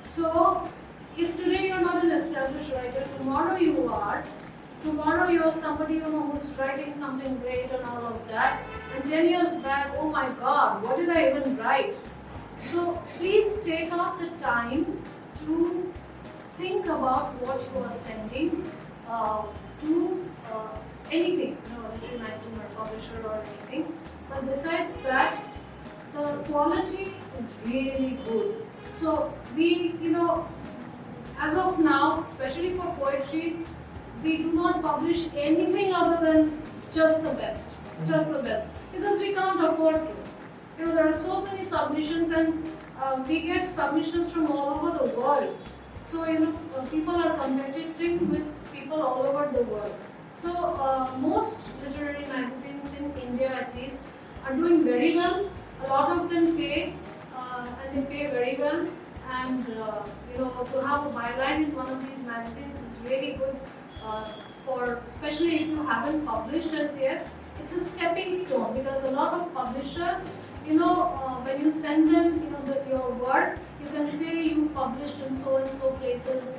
So, if today you're not an established writer, tomorrow you are. Tomorrow you're somebody who's writing something great and all of that. And 10 years back, oh my God, what did I even write? So please take out the time to think about what you are sending to anything, literary magazine or publisher or anything. But besides that, the quality is really good. So we, as of now, especially for poetry, we do not publish anything other than just the best, because we can't afford to. There are so many submissions, and we get submissions from all over the world. So people are competing with people all over the world. So most literary magazines in India, at least, are doing very well. A lot of them pay, and they pay very well. And to have a byline in one of these magazines is really good. Especially if you haven't published as yet, it's a stepping stone, because a lot of publishers, when you send them, your work, you can say you've published in so and so places,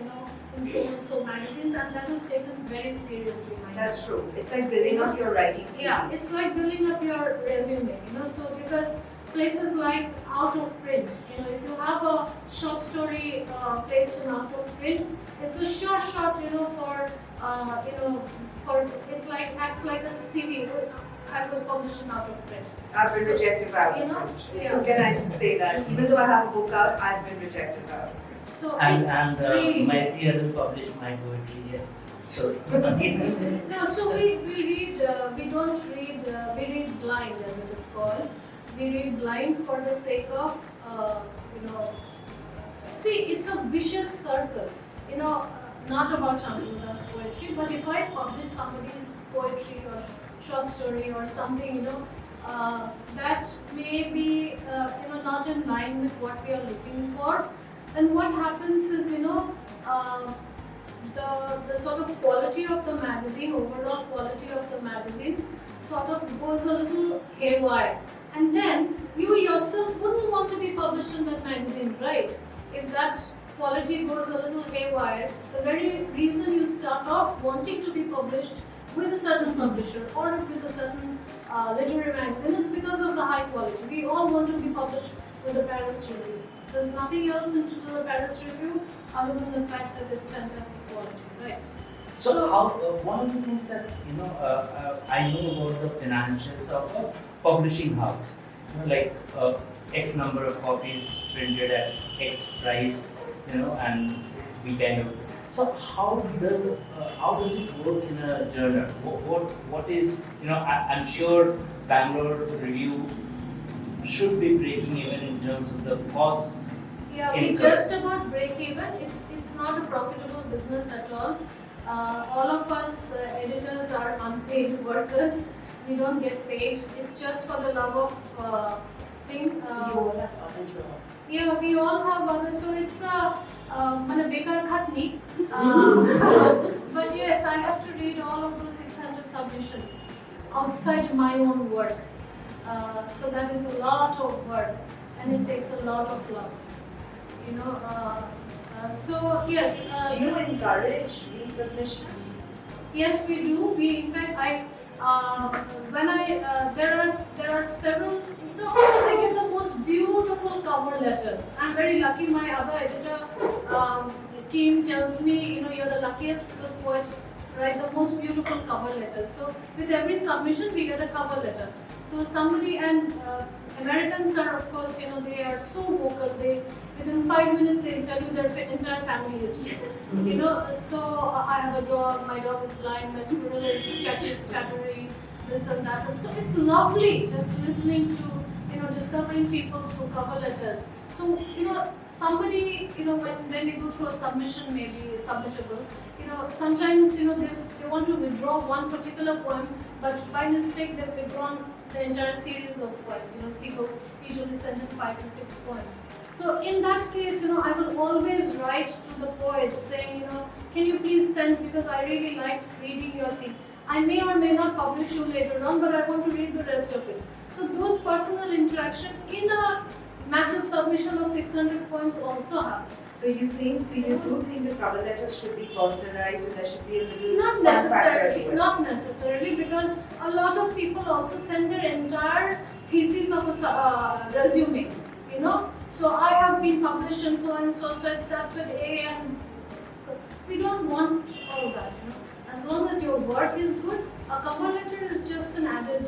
in so and so magazines, and that is taken very seriously.
That's true. It's like building up your writing CV.
Yeah, it's like building up your resume, so because places like out of print, if you have a short story placed in out of print, it's a sure shot, it's like acts like a CV. I was published in out of print.
I've been rejected by out of print. So can I say that? Even though I have a book out, I've been rejected by out of print.
So
Maitreyee hasn't published my poetry yet. So
no, so we read blind, as it is called. We read blind for the sake of see, it's a vicious circle. Not about Shantanu poetry, but if I publish somebody's poetry or short story or something, that may be not in line with what we are looking for, then what happens is the sort of quality of the magazine, overall quality of the magazine, sort of goes a little haywire, and then you yourself wouldn't want to be published in that magazine, right? If that quality goes a little haywire, the very reason you start off wanting to be published with a certain publisher or with a certain literary magazine is because of the high quality. We all want to be published with the Paris Review. There's nothing else into the Paris Review other than the fact that it's fantastic quality, right?
So how, one of the things that I know about the financials of a publishing house, like X number of copies printed at X price, and we kind of. So how does it work in a journal? What is I'm sure Bangalore Review should be breaking even in terms of the costs.
Yeah, we just about break even. It's not a profitable business at all. All of us editors are unpaid workers. We don't get paid. It's just for the love of thing.
So you all have other jobs.
Yeah, we all have others. So it's a bekar khatni. But yes, I have to read all of those 600 submissions outside my own work. So that is a lot of work, and it takes a lot of love. So yes.
Do you encourage resubmissions?
Yes, we do. In fact, when there are several, I get the most beautiful cover letters. I'm very lucky. My other editor team tells me, you're the luckiest because poets write the most beautiful cover letters. So with every submission, we get a cover letter. So somebody, and Americans are, of course, they are so vocal. They within 5 minutes they tell you their entire family history. So I have a dog. My dog is blind. My squirrel is Chowdhury, this and that. And so it's lovely just listening to discovering people through cover letters. So somebody when they go through a submission, maybe submittable. Sometimes they want to withdraw one particular poem, but by mistake they've withdrawn the entire series of poems. People usually send in 5 to 6 poems. So in that case, I will always write to the poet saying, can you please send, because I really liked reading your thing. I may or may not publish you later on, but I want to read the rest of it. So those personal interaction in a massive submission of 600 poems also happens.
So you do think the cover letters should be personalized and there should be a little
Not
fun factor to
necessarily,
it?
not necessarily, because a lot of people also send their entire thesis of a resume. So I have been published and so and so. So it starts with A, and we don't want all that. As long as your work is good, a cover letter is just an added,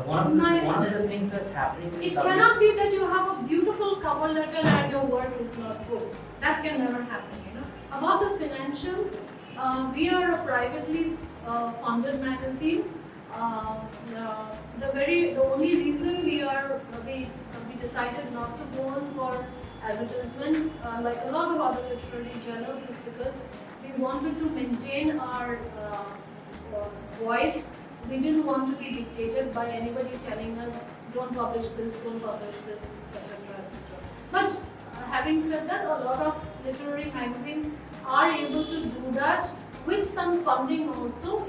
One of the
niceness.
things that's happening in
It
some
cannot be that you have a beautiful cover letter and your work is not good. That can never happen. About the financials, we are a privately funded magazine. The only reason we decided not to go on for advertisements, like a lot of other literary journals, is because we wanted to maintain our voice. We didn't want to be dictated by anybody telling us, don't publish this, etc., etc. But having said that, a lot of literary magazines are able to do that with some funding also,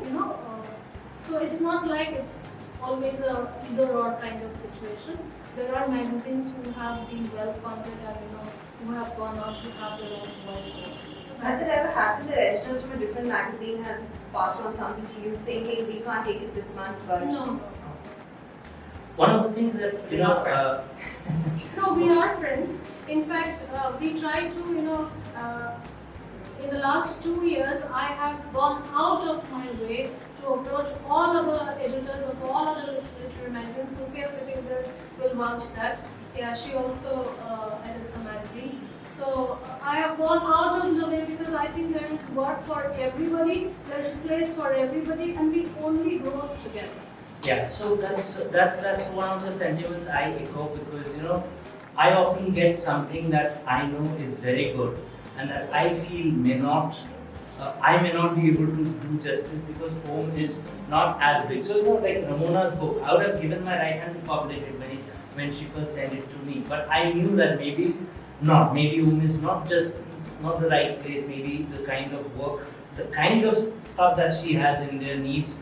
so it's not like it's always a either or kind of situation. There are magazines who have been well funded and who have gone on to have their own voice also.
Has it ever happened that editors from a different magazine have passed on something to you saying, hey, we can't take it this month, but...
No.
One of the things that,
No, we are friends. In fact, we try to, in the last 2 years, I have gone out of my way to approach all other editors of all other literary magazines. Sophia sitting there will vouch that. Yeah, she also edits a magazine. So I have gone out of the way because I think there is work for everybody, there is place for everybody, and we only grow together.
Yeah, so that's one of the sentiments I echo, because I often get something that I know is very good and that I feel I may not be able to do justice because home is not as big. So like Ramona's book, I would have given my right hand to publish it when she first sent it to me. But I knew that maybe home is not the right place. Maybe the kind of work, the kind of stuff that she has in there needs,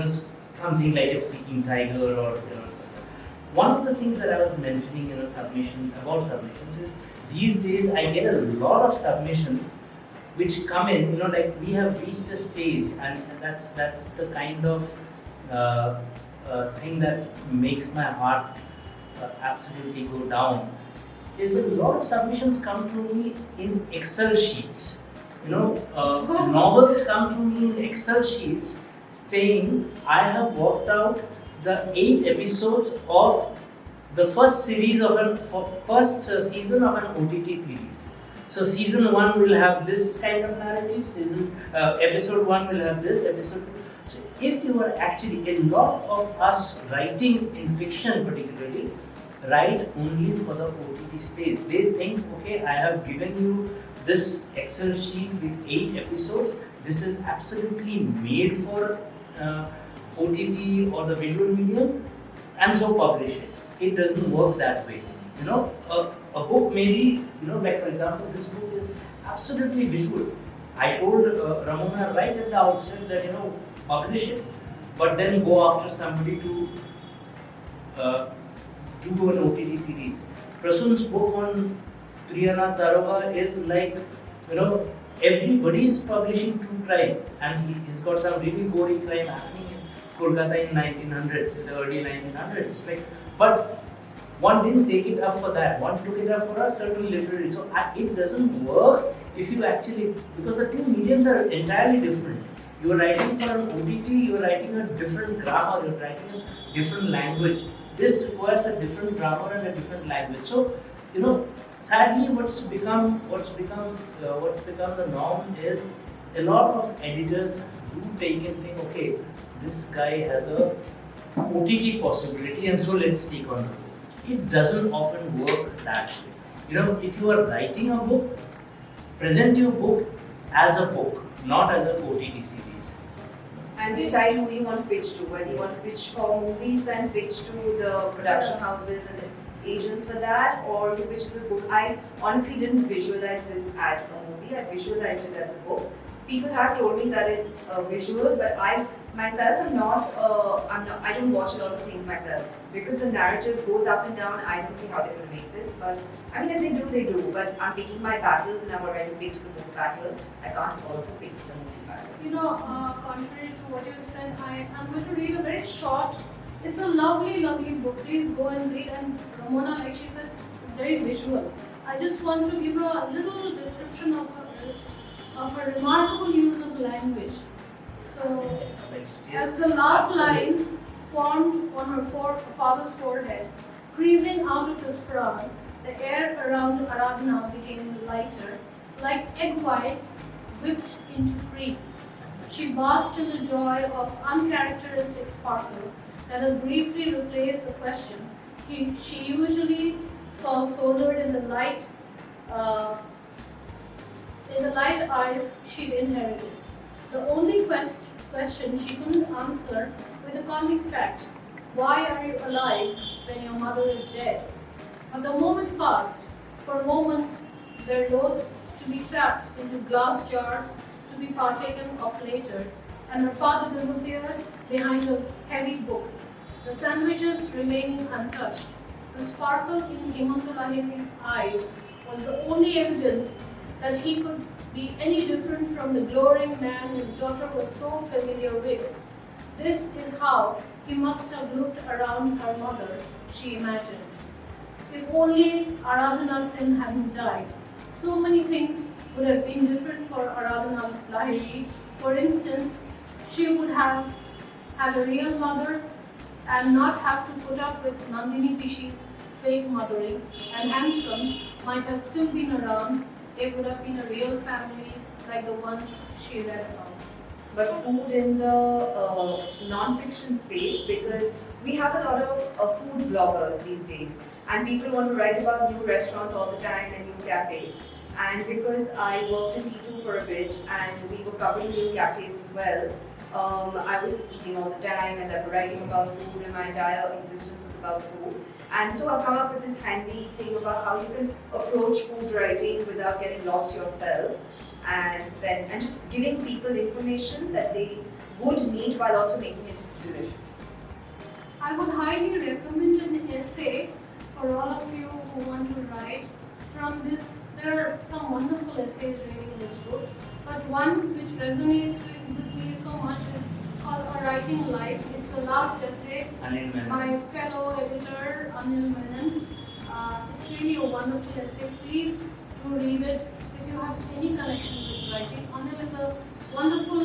something like a speaking tiger or something. One of the things that I was mentioning, submissions is these days I get a lot of submissions which come in, like we have reached a stage, and that's the kind of thing that makes my heart absolutely go down. Is a lot of submissions come to me in Excel sheets. Novels come to me in Excel sheets saying I have worked out the 8 episodes of the first season of an OTT series. So season 1 will have this kind of narrative, episode 1 will have this, episode 2. So if you are actually, a lot of us writing in fiction particularly, write only for the OTT space. They think, okay, I have given you this Excel sheet with 8 episodes. This is absolutely made for OTT or the visual medium, and so publish it. It doesn't work that way. A book may be, like for example, this book is absolutely visual. I told Ramona right at the outset that, publish it, but then go after somebody to do an OTT series. Prasun's book on Priyana Taroba is like, everybody is publishing true crime, and he's got some really gory crime happening in Kolkata in 1900s, in the early 1900s. Like, but one didn't take it up for that. One took it up for a certain literary. So it doesn't work if you actually, because the two mediums are entirely different. You are writing for an OTT, you are writing a different grammar, you are writing a different language. This requires a different grammar and a different language. So, sadly, what's become the norm is a lot of editors do take and think, okay, this guy has a OTT possibility, and so let's take on the book. It doesn't often work that way. If you are writing a book, present your book as a book, not as an OTT series.
And decide who you want to pitch to. Whether you want to pitch for movies, then pitch to the production houses and the agents for that, or you pitch as a book. I honestly didn't visualize this as a movie. I visualized it as a book. People have told me that it's visual, but I myself am not. I don't watch a lot of things myself because the narrative goes up and down. I don't see how they're going to make this, but I mean, if they do, they do. But I'm picking my battles, and I've already picked the book battle. I can't also pick the movie battle.
Contrary to what you said, I'm going to read a very short. It's a lovely, lovely book. Please go and read. And Ramona, like she said, is very visual. I just want to give a little description of her remarkable use of language. So, as the laugh lines formed on her father's forehead, creasing out of his frown, the air around Aradhana became lighter, like egg whites whipped into cream. She basked in the joy of uncharacteristic sparkle that had briefly replaced the question she usually saw soldered in the light eyes she'd inherited. The only question she couldn't answer with a comic fact: why are you alive when your mother is dead? But the moment passed. For moments, were loath to be trapped into glass jars to be partaken of later, and her father disappeared behind a heavy book, the sandwiches remaining untouched. The sparkle in Hemanta Lahiri's eyes was the only evidence that he could be any different from the glowering man his daughter was so familiar with. This is how he must have looked around her mother, she imagined. If only Aradhana Sen hadn't died, so many things would have been different for Aradhana Lahiri. For instance, she would have had a real mother and not have to put up with Nandini Pishi's fake mothering, and Handsome might have still been around. They would have been a real family like the ones she read about.
But food in the non-fiction space, because we have a lot of food bloggers these days, and people want to write about new restaurants all the time and new cafes. And because I worked in T2 for a bit and we were covering new cafes as well, I was eating all the time and I was writing about food, and my entire existence was about food. And so I've come up with this handy thing about how you can approach food writing without getting lost yourself, and just giving people information that they would need while also making it delicious.
I would highly recommend an essay for all of you who want to write. From this, there are some wonderful essays really in this book, but one which resonates with me so much is called A Writing Life. It's the last essay. My fellow editor, Anil Menon. It's really a wonderful essay. Please do read it if you have any connection with writing. Anil is a wonderful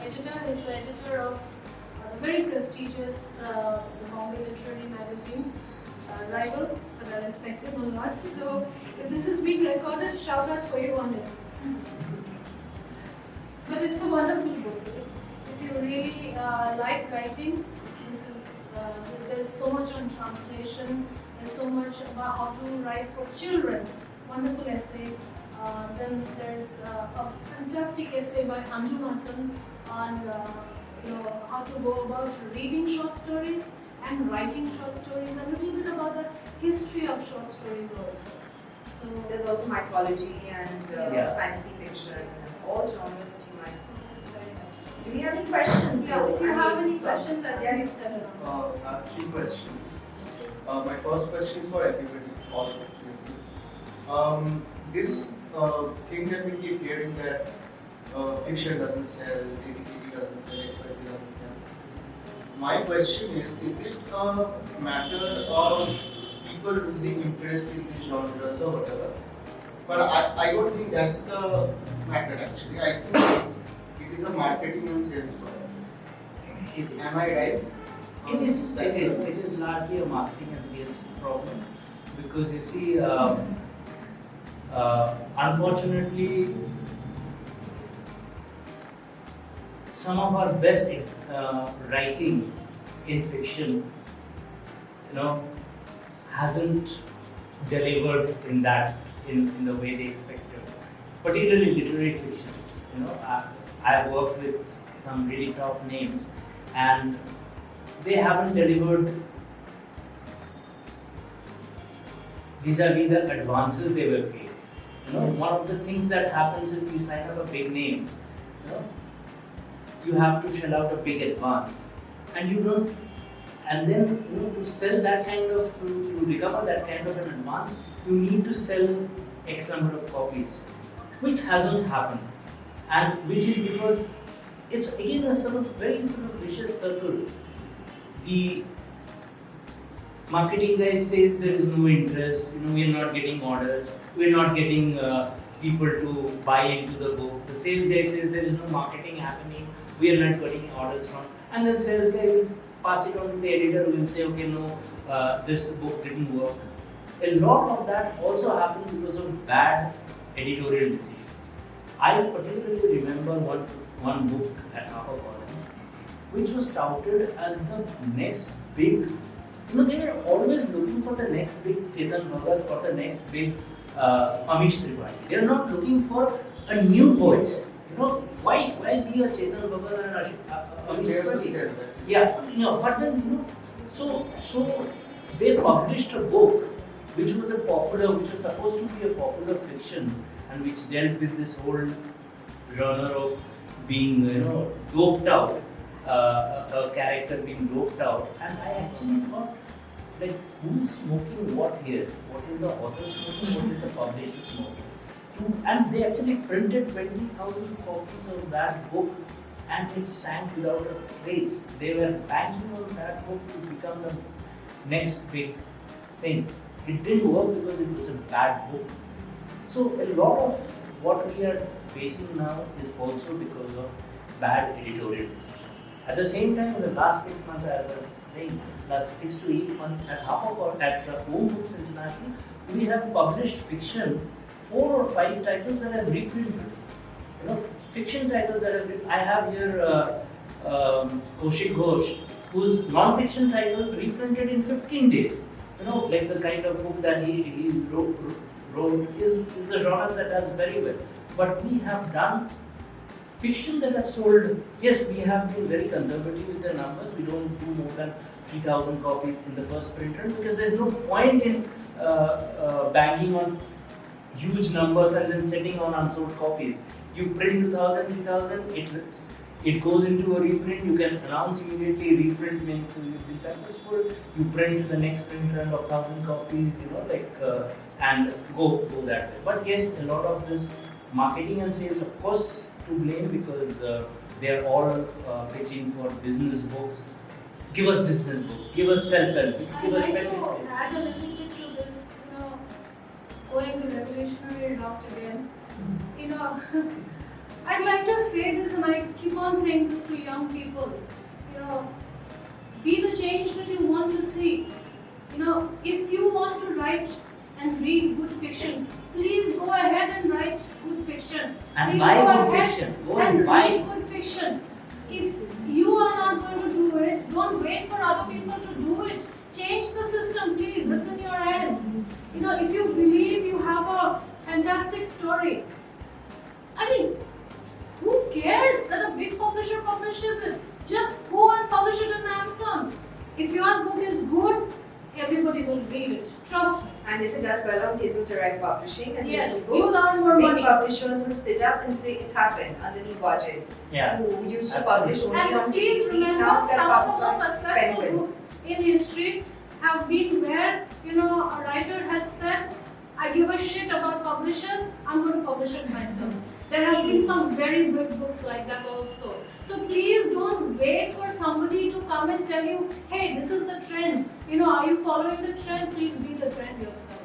editor. He's the editor of the very prestigious the Bombay Literary Magazine. Rivals, but are respectable ones. So, if this is being recorded, shout out for you, Anil. But it's a wonderful book. If you really like writing, this is there's so much on translation. There's so much about how to write for children. Wonderful essay. Then there's a fantastic essay by Anju Hassan on how to go about reading short stories and writing short stories. A little bit about the history of short stories also. So
there's also mythology and fantasy fiction and all genres that you might.
it's very nice.
Do we have any questions?
Yeah, if you have any questions, I think it's seven.
I have 3 questions. My first question is for everybody, all of you. thing that we keep hearing that fiction doesn't sell, ABCD doesn't sell, XYZ doesn't sell. My question is it a matter of people losing interest in these genres or whatever? But I don't think that's the matter actually. I think it is a marketing and sales problem.
It is.
Am I right?
It is largely a marketing and sales problem because you see, unfortunately, some of our best writing in fiction, hasn't delivered in the way they expected. Particularly literary fiction. I've worked with some really top names, and they haven't delivered vis-a-vis the advances they were paid. One of the things that happens is you sign up a big name, you have to shell out a big advance, and then to sell that kind of, to recover that kind of an advance, you need to sell X number of copies, which hasn't happened, and which is because it's again a very vicious circle. The marketing guy says there is no interest, we are not getting orders, we are not getting people to buy into the book. The sales guy says there is no marketing happening, we are not getting orders from, and then the sales guy will pass it on to the editor who will say, okay, no, this book didn't work. A lot of that also happens because of bad editorial decisions. I particularly remember one book at HarperCollins, which was touted as the next big, they were always looking for the next big Chetan Bhagat or the next big Amish Tripathi. They are not looking for a new voice. Why be a Chetan Bhagat and Amish Tripathi? Yeah, but then, so they published a book which was supposed to be a popular fiction and which dealt with this whole genre of being, doped out, a character being doped out. And I actually thought, who is smoking what here? What is the author smoking? What is the publisher smoking? And they actually printed 20,000 copies of that book, and it sank without a trace. They were banking on that book to become the next big thing. It didn't work because it was a bad book. So a lot of what we are facing now is also because of bad editorial decisions. At the same time, in the last 6 months, as I was saying, last 6 to 8 months at HarperCollins, at Home Books International, we have published fiction, 4 or 5 titles that have reprinted. Fiction titles that have been. I have here Kaushik Ghosh, whose non-fiction title reprinted in 15 days. Like the kind of book that he wrote is the genre that does very well. But we have done fiction that has sold. Yes, we have been very conservative with the numbers. We don't do more than 3,000 copies in the first print run because there's no point in banking on huge numbers and then sitting on unsold copies. You print 2,000, 3,000, it goes into a reprint, you can announce immediately reprint means you've been successful, you print the next print run of 1,000 copies, and go that way. But yes, a lot of this marketing and sales, of course, to blame because they are all pitching for business books. Give us business books, give us self-help, give us
I'd like to add a little bit to this, going the revolutionary route again. I'd like to say this, and I keep on saying this to young people. Be the change that you want to see. If you want to write and read good fiction, please go ahead and write good fiction.
And
please
buy
go
good
ahead
fiction. Go
and
and buy.
read good fiction. If you are not going to do it, don't wait for other people to do it. Change the system, please. It's in your hands. If you believe you have a fantastic story, who cares that a big publisher publishes it? Just go and publish it on Amazon. If your book is good, everybody will read it. Trust me.
And if it does well on Kindle Direct Publishing, as
Yes,
a
you'll earn more
big
money.
publishers will sit up and say it's happened underneath budget.
Yeah.
Who used to
Absolutely.
publish only on
And please
DVD,
remember,
now it's got
some
a
of the most
Pubstar
successful
Penguin.
books in history have been where, a writer has said, I give a shit about publishers, I'm going to publish it myself. There have been some very big books like that also. So please don't wait for somebody to come and tell you, hey, this is the trend. Are you following the trend? Please be the trend yourself.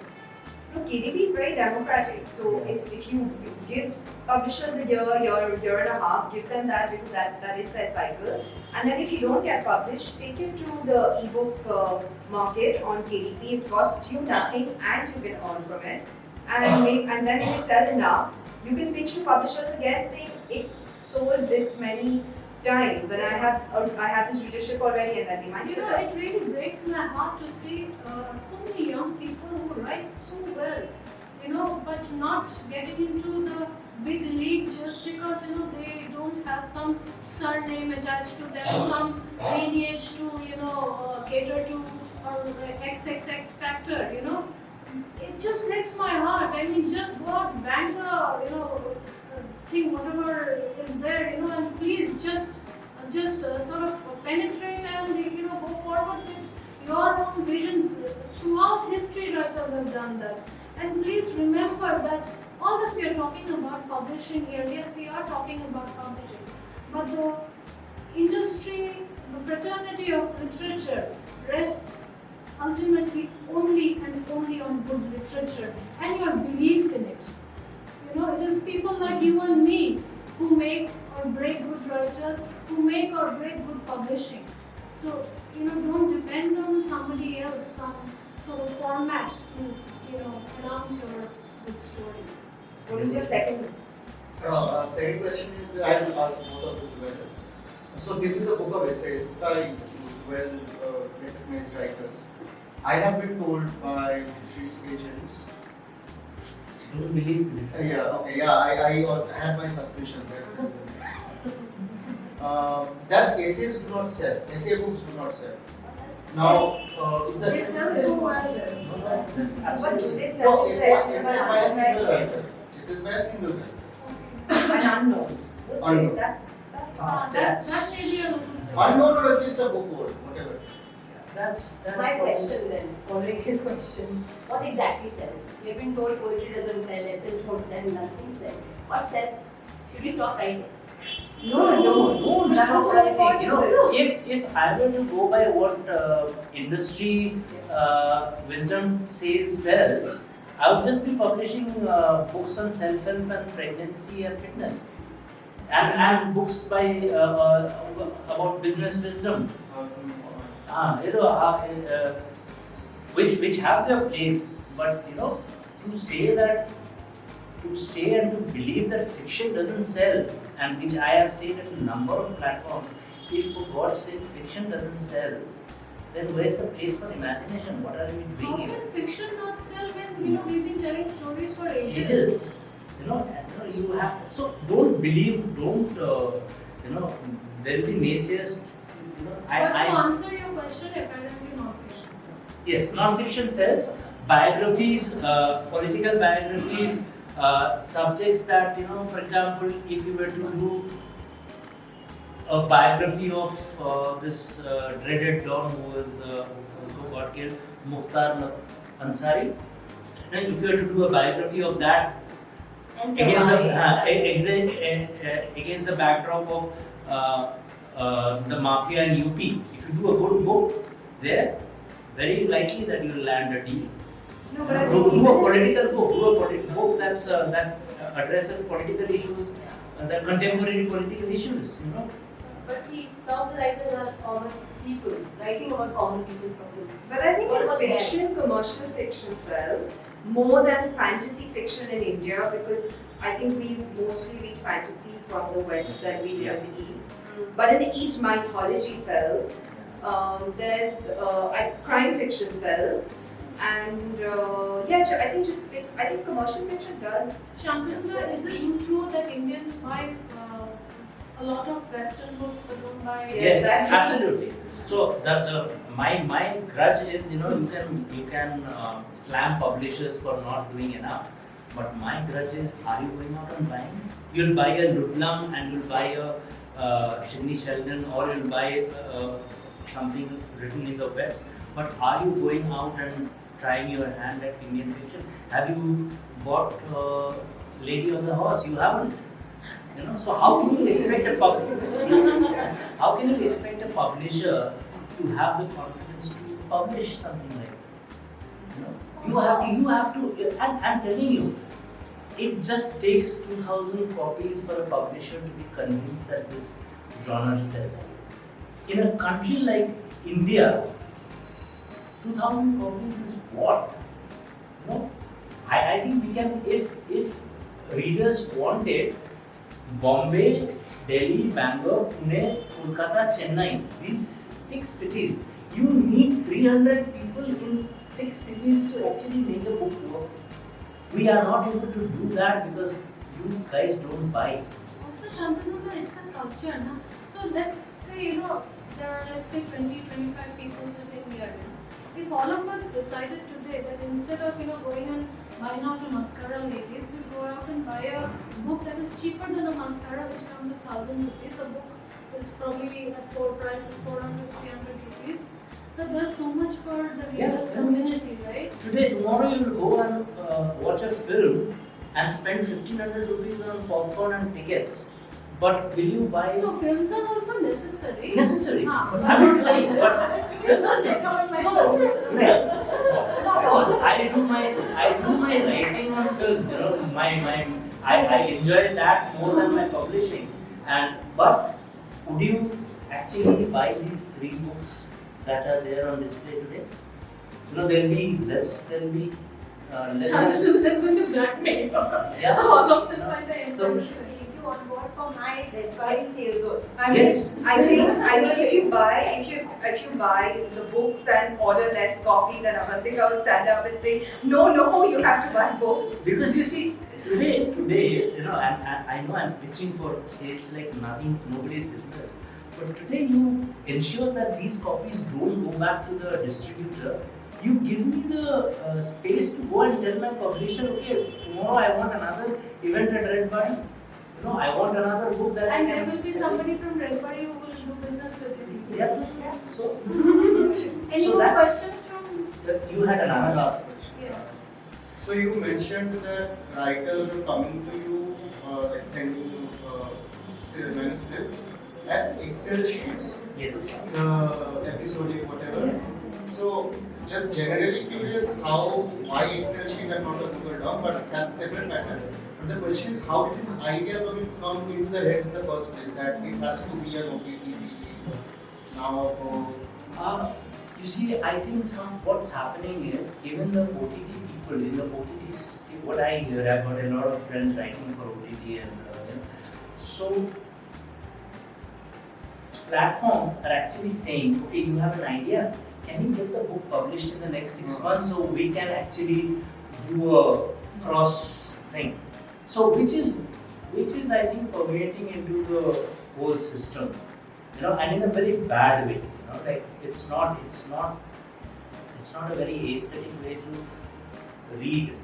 No, KDP is very democratic. So if you give publishers a year and a half, give them that because that is their cycle. And then if you don't get published, take it to the ebook market on KDP. It costs you nothing and you can earn from it. And then if you sell enough, you can pitch to publishers again saying it's sold this many times and I have this readership already, and then they might sell it.
It really breaks my heart to see so many young people who write so well, but not getting into the big league just because they don't have some surname attached to them, some lineage to cater to or XXX factor. It just breaks my heart. I mean, just go out, bang the thing, whatever is there, and please just sort of penetrate and go forward with your own vision. Throughout history, writers have done that. And please remember that all that we are talking about publishing here, yes, we are talking about publishing, but the industry, the fraternity of literature rests ultimately only and only on good literature and your belief in it. It is people like you and me who make or break good writers, who make or break good publishing. So, don't depend on somebody else, some sort of format to, announce your good story.
What is your second?
Second question is, I will ask both of you together. So this is a book of essays by well-recognized writers. I have been told by literary agents.
Don't believe me.
I had my suspicions. That essays do not sell. Essay books do not sell. Now, is that?
They sell so well. But do they
No,
sell?
essays by a single writer. Essays by a single writer.
An unknown.
Unknown.
That's hard.
That may be a little
Unknown or at least a book world, whatever.
That's
My
probably-
question then, following his question, what exactly sells? We have been told poetry doesn't sell, essays don't sell, nothing sells. What sells? Should we stop writing?
No, that's
That's
what I
what
think.
I
If I were to go by what industry wisdom says sells, I would just be publishing books on self-help and pregnancy and fitness, and books by about business wisdom. Which have their place, but to say and to believe that fiction doesn't sell, and which I have said at a number of platforms, if for God's sake fiction doesn't sell, then where's the place for imagination? What are we
How
doing?
can fiction not sell when we've been telling stories for ages?
Ages. You have, so don't believe, don't there will be naysayers.
But to answer your question, apparently non-fiction sells.
Yes, non-fiction sells. Biographies, political biographies, subjects that, for example, if you were to do a biography of this dreaded Don who got killed, Mukhtar Ansari, then if you were to do a biography of that against the backdrop of the mafia in UP, if you do a good book there, very likely that you will land a deal.
No, but I
Do
think
a political book, book that addresses political issues, the contemporary political issues.
But see, some of the writers are common people, writing about common people's problems.
But I think
What
in
was
fiction, commercial fiction sells more than fantasy fiction in India, because I think we mostly read fantasy from the West than we do in the East. But in the East, mythology sells. There's crime fiction sells, and I think commercial fiction does.
Shantanu, is it true that Indians buy a lot of Western books but don't buy?
Yes,
that's
absolutely. So that's my grudge is you can slam publishers for not doing enough, but my grudge is, are you going out and buying? You'll buy a Ludlam and you'll buy a Sidney Sheldon, or you'll buy something written in the West, but are you going out and trying your hand at Indian fiction. Have you bought Lady on the Horse? You haven't. So how can you expect a how can you expect a publisher to have the confidence to publish something like this? You have to, and I'm telling you, it just takes 2,000 copies for a publisher to be convinced that this genre sells. In a country like India, 2,000 copies is what? I think we can, if readers want it, Bombay, Delhi, Bangalore, Pune, Kolkata, Chennai, these 6 cities, you need 300 people in 6 cities to actually make a book work. We are not able to do that because you guys don't buy.
Also, Shantanu, it's a culture, no? So let's say, there are 20-25 people sitting here. If all of us decided today that instead of going and buying out a mascara ladies, we'll go out and buy a book that is cheaper than a mascara, which comes at 1,000 rupees. A book is probably at price of 400-300 rupees. That does so much for the readers community, right?
Today, tomorrow you will go and watch a film and spend 1,500 rupees on popcorn and tickets. But will you buy?
No, films are also necessary.
Necessary.
I'm
not saying, but
please don't take away my films.
I do my writing on film. I enjoy that more than my publishing. But would you actually buy these 3 books that are there on display today? There'll be less. There'll be less.
Shantanu is going to blackmail all of them by the end.
So,
on board for my Red Bari sales also.
I think if you buy the books and order less coffee, then Avantika will stand up and say, no, you have to buy both.
Because you see, today, and I know I'm pitching for sales like nobody's business. But today you ensure that these copies don't go back to the distributor. You give me the space to go and tell my publisher, okay, tomorrow I want another event at Red Bari. I want another book that
and there will be somebody from Red Bari who will do business with you.
Yeah. So,
Any
so
more questions from?
You had
My
another.
last question.
Yeah.
So you mentioned that writers were coming to you, sending you manuscripts as Excel sheets,
Yes.
episodic, whatever. So just generally curious why Excel sheet and not a Google Doc, but that's a separate matter. But the question is, how did this idea come into the heads in the first place that it has to be an OTT series now?
You see, I think what's happening is even the OTT people in the OTT. What I hear, I've got a lot of friends writing for OTT, and so platforms are actually saying, okay, you have an idea. Can you get the book published in the next 6 months so we can actually do a cross thing? So which is I think permeating into the whole system, and in a very bad way. Like it's not a very aesthetic way to read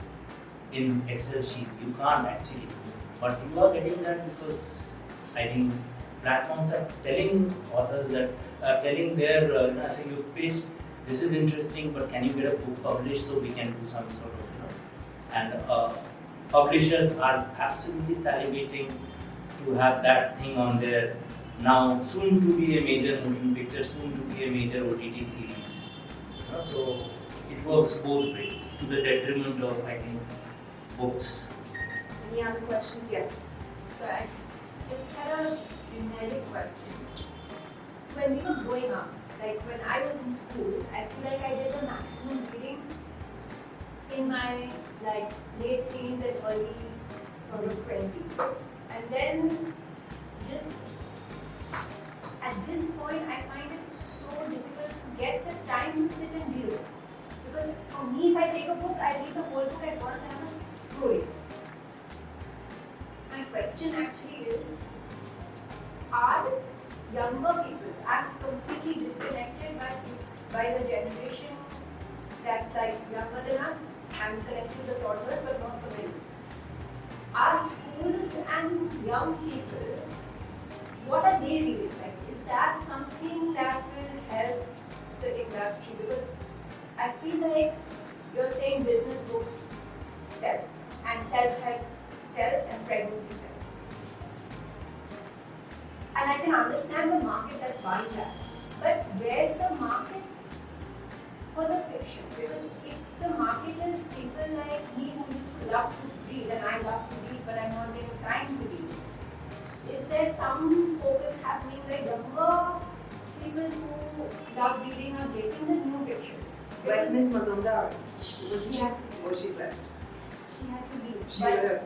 in Excel sheet. You can't actually, but you are getting that because I think platforms are telling authors that telling their saying you've pitched, this is interesting, but can you get a book published so we can do some sort of and publishers are absolutely salivating to have that thing on their now soon to be a major motion picture, soon to be a major OTT series. So it works both ways to the detriment of I think books.
Any other questions? Yeah.
So I just had a generic question. So when we were growing up, like when I was in school, I feel like I did the maximum reading in my late teens and early sort of 20s. And then just at this point I find it so difficult to get the time to sit and read it. Because for me, if I take a book, I read the whole book at once and I must throw it. My question actually is, are younger people, I'm completely disconnected by the generation that's younger than us. I'm connected to the toddlers but not the middle. Are schools and young people, what are they reading? Is that something that will help the industry? Because I feel like you're saying business books sell, and self-help sells, and pregnancy sells. And I can understand the market that's buying that. But where's the market for the fiction? Because if the market is people like me who used to love to read, and I love to read, but I'm not getting time to read, is there some focus happening like younger people who love reading are getting the new fiction?
Where's Miss Mazumdar? She's left.
She had to leave.
She would have.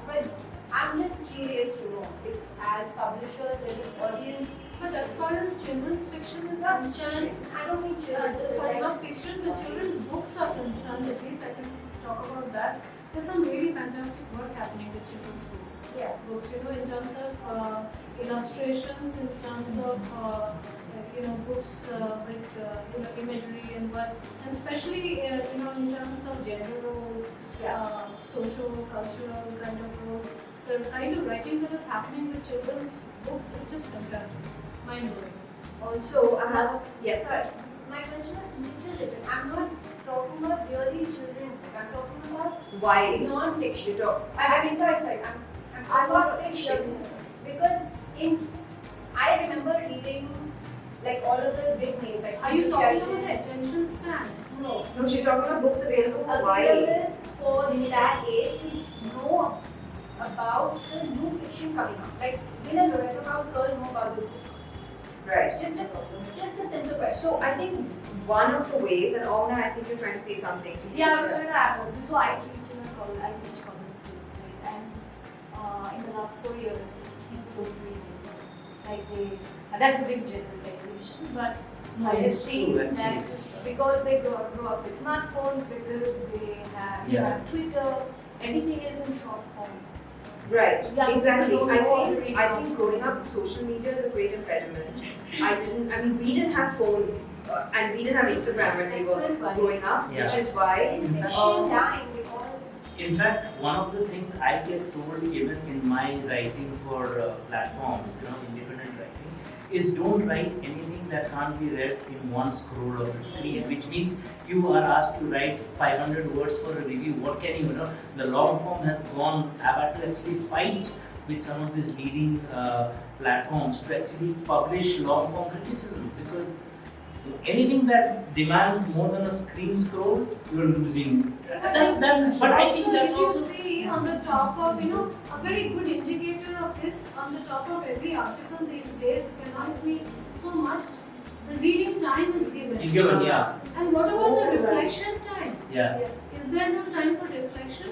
But I'm just curious to know if, as publishers, as an audience.
But as far as children's fiction is
Not
concerned,
children. I don't mean children.
sorry, not fiction, but children's books are concerned, at least I can talk about that. There's some really fantastic work happening with children's books, in terms of illustrations, in terms of books with imagery and words, and especially in terms of gender roles, social, cultural kind of roles. The kind of writing that is happening with children's books is just fantastic, mind-blowing.
Also, I have. Yeah.
Sorry, my question is literature. I'm not talking about really children's book. I'm talking about
Why?
non-fiction.
You talk.
I mean, sorry. I'm talking about fiction because I remember reading like all of the big names. Like
Are you talking
Chowdhury.
about the attention span?
No.
No, she's talking about books available for why.
Available for that age to know about the new fiction coming out. Like, will a Loretto House girl know about this book?
Right.
Just a simple question.
So I think one of the ways, and Omna, I think you're trying to say something. So
Yeah, I was going to add on. So I teach in a college, I teach college students, right? And in the last 4 years, people don't read anymore. Like that's a big generalization, but I have
It's true,
seen
actually.
that because they grow up with smartphones, because they have Twitter, everything is in short form.
Right,
Yeah,
exactly.
people
I
don't
think
know.
growing up with social media is a great impediment. We didn't have phones and we didn't have Instagram when we were growing up,
Yeah.
which is why.
Fiction dying because
In fact, one of the things I get told even in my writing for platforms, independent writing, is don't write anything that can't be read in one scroll of the screen, which means you are asked to write 500 words for a review. What can you, the long form has gone, I've had to actually fight with some of these leading platforms to actually publish long form criticism, because anything that demands more than a screen scroll, you're losing. But I think that's
if you
also.
see on the top of, a very good indicator of this, on the top of every article these days, it annoys me so much, the reading time is given.
Given, yeah.
And what about the reflection time?
Yeah.
Is there no time for reflection?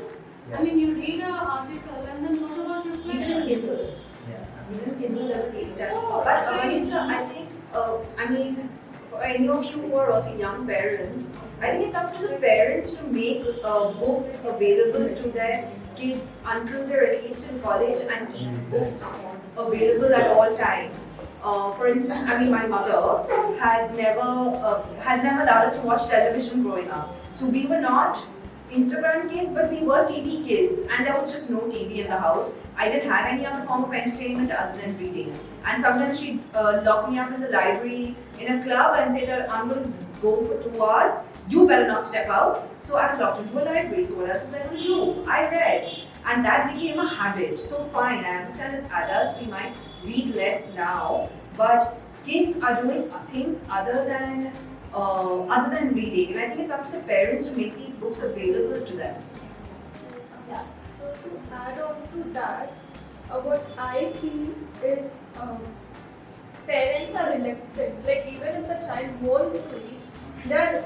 Yeah.
I mean, you read an article and then what about reflection?
Kindle.
Yeah.
Even Kindle doesn't need that.
So
But
strange.
I think, for any of you who are also young parents, I think it's up to the parents to make books available to their kids until they're at least in college, and keep books available at all times. For instance, my mother has never allowed us to watch television growing up. So we were not Instagram kids, but we were TV kids, and there was just no TV in the house. I didn't have any other form of entertainment other than reading. And sometimes she'd lock me up in the library in a club and say that I'm going to go for 2 hours. You better not step out. So I was locked into a library. So what else was I going to do? I read. And that became a habit. So fine, I understand as adults we might read less now, but kids are doing things other than reading. And I think it's up to the parents to make these books available to them.
Yeah, so to add on to that, what I feel is parents are reluctant. Like even if the child wants to read, they're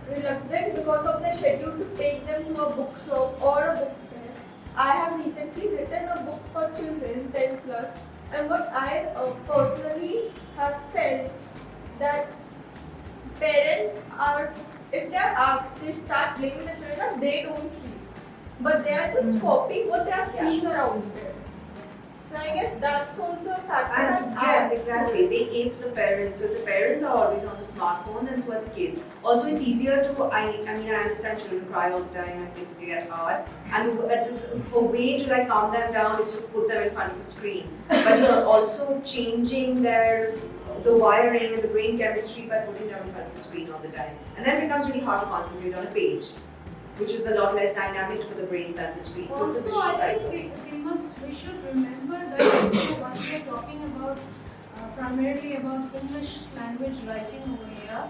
reluctant because of their schedule to take them to a bookshop or a book fair. I have recently written a book for children 10 plus, and what I personally have felt that parents are, if they are asked, they start blaming the children that they don't read, but they are just copying what they are seeing around them. So I guess that's also a factor.
And yes, exactly. They ape the parents. So the parents are always on the smartphone, and so are the kids. Also, it's easier to. I understand children cry all the time. I think they get hard, and it's a way to calm them down is to put them in front of the screen. But you're also changing their the wiring and the brain chemistry by putting them in front of the screen all the time. And then it becomes really hard to concentrate on a page, which is a lot less dynamic for the brain than the screen. So it's a
Also,
vicious
I
cycle.
think we should remember that what we are talking about, primarily about English language writing over here,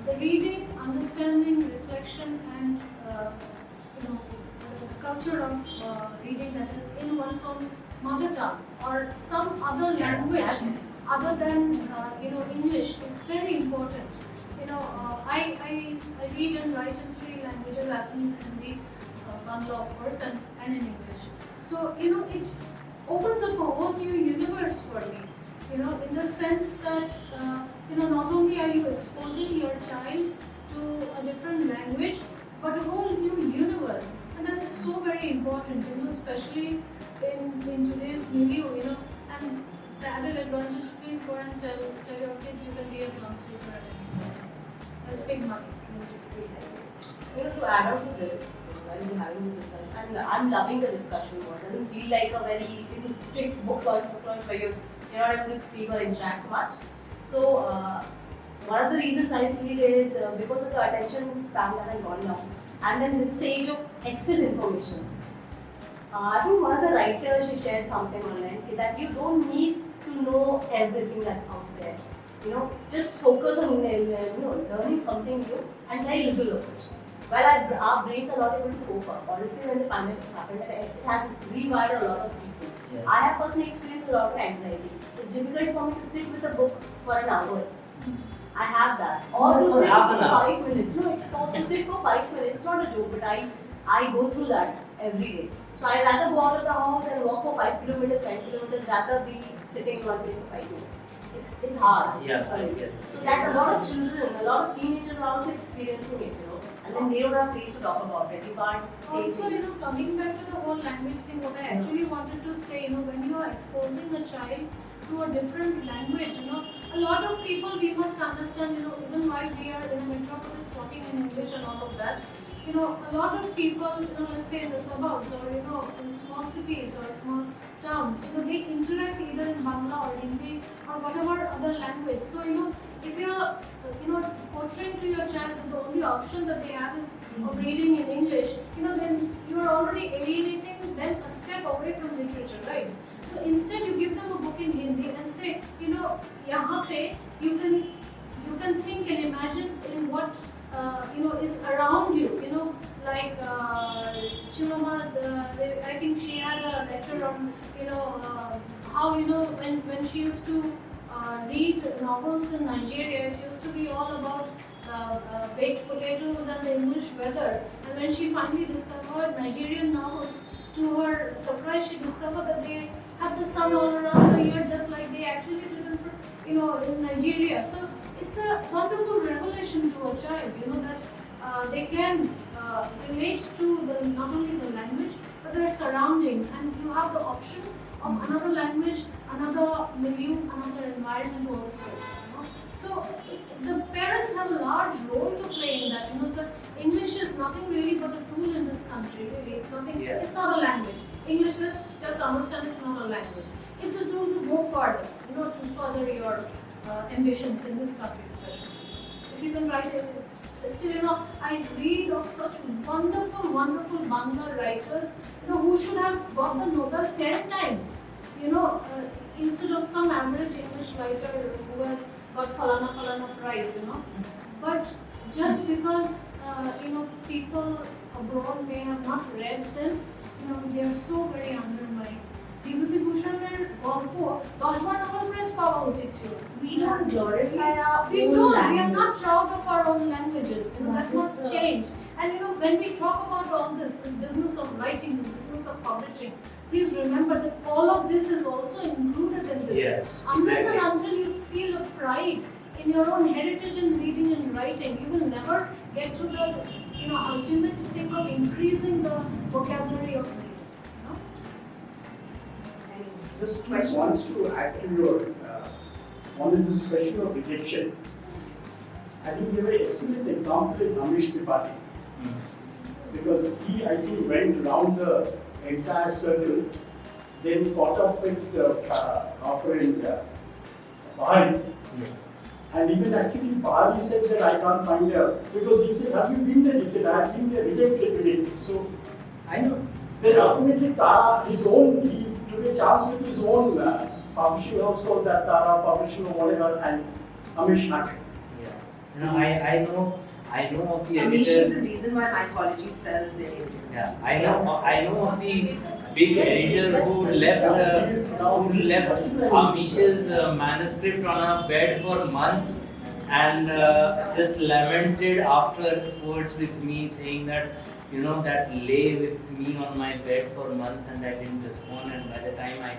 the reading, understanding, reflection, and the culture of reading that is in one's own mother tongue or some other language other than English is very important. I read and write in 3 languages, Assamese, Hindi, Bangla of course, and in English. So it opens up a whole new universe for me. In the sense that not only are you exposing your child to a different language, but a whole new universe, and that is so very important. Especially in today's milieu. And the added advantage, please go and tell your kids you can be a translator at any time. That's big money.
To add on to this, while we're having this discussion, and I'm loving the discussion more. It doesn't feel like a very strict book or where you're not able to speak or interact much. So, one of the reasons I feel is because of the attention span that has gone down, and then this is the age of excess information. I think one of the writers, she shared something online that you don't need to know everything that's out there. Just focus on learning something new and very little of it. While our brains are not able to cope up. Honestly, when the pandemic happened, it has rewired a lot of people.
Yeah.
I have personally experienced a lot of anxiety. It's difficult for me to sit with a book for an hour. I have that. Or to
For
sit
half
for
an hour.
5 minutes. No, it's not to sit for 5 minutes. It's not a joke, but I go through that every day. So I rather go out of the house and walk for 5 kilometers, 10 kilometers, rather be sitting in one place for 5 minutes. It's hard.
Yeah, I get it.
So that's a lot of children, a lot of teenagers are also experiencing it, and then they don't have place to talk about it. You can't say
Also,
things.
coming back to the whole language thing, what I actually wanted to say, when you are exposing a child to a different language, a lot of people, we must understand, even while we are in a metropolis talking in English and all of that, a lot of people, let's say in the suburbs or, in small cities or small towns, they interact either in Bangla or Hindi or whatever other language. So, if you're, portraying to your child that the only option that they have is of reading in English, then you're already alienating them a step away from literature, right? So instead you give them a book in Hindi and say, yahan pe you can think and imagine in what is around you, like Chiloma, I think she had a lecture on, how, when she used to read novels in Nigeria, it used to be all about baked potatoes and the English weather. And when she finally discovered Nigerian novels, to her surprise, she discovered that they had the sun all around the year, just like they actually did in Nigeria. So it's a wonderful revelation to a child, that they can relate to not only the language but their surroundings, and you have the option of another language, another milieu, another environment also. So the parents have a large role to play in that. So English is nothing really but a tool in this country. Really, it's nothing.
Yeah.
It's not a language. English, let's just understand, it's not a language. It's a tool to go further. To further your ambitions in this country, especially. If you can write it, it's still. I read of such wonderful, wonderful Bangla writers. Who should have got the Nobel 10 times. Instead of some average English writer who has got falana prize, But just because, people abroad may have not read them, they are so very undermined. বিভূতিভূষণের গল্প 10 বার Nobel prize পাওয়া উচিত ছিল.
We don't glorify our
We
own
don't.
language.
We are not proud of our own languages. That
That
must
is,
change. And when we talk about all this business of writing, this business of publishing, please remember that all of this is also included in this.
Yes,
Unless
exactly.
and until you feel a pride in your own heritage in reading and writing, you will never get to the ultimate thing of increasing the vocabulary of reading.
Just two points to add to your. One is this question of rejection. I think there was an excellent example in Ramesh Tripathi, because he, I think, went around the entire circle, then caught up with our friend Bari.
Yes.
And even actually Bari said that I can't find her. Because he said, have you been there? He said, I have been there, related. So
I know.
then ultimately Tara, he took a chance with his own publishing house called that Tara Publishing or whatever, and Amish Nack.
Yeah. You know, I know of the
Amish
editor.
is the reason why mythology sells in India.
Yeah, I know of the big editor who left Amish's manuscript on a bed for months and just lamented afterwards with me, saying that, you know, that lay with me on my bed for months and I didn't respond, and by the time I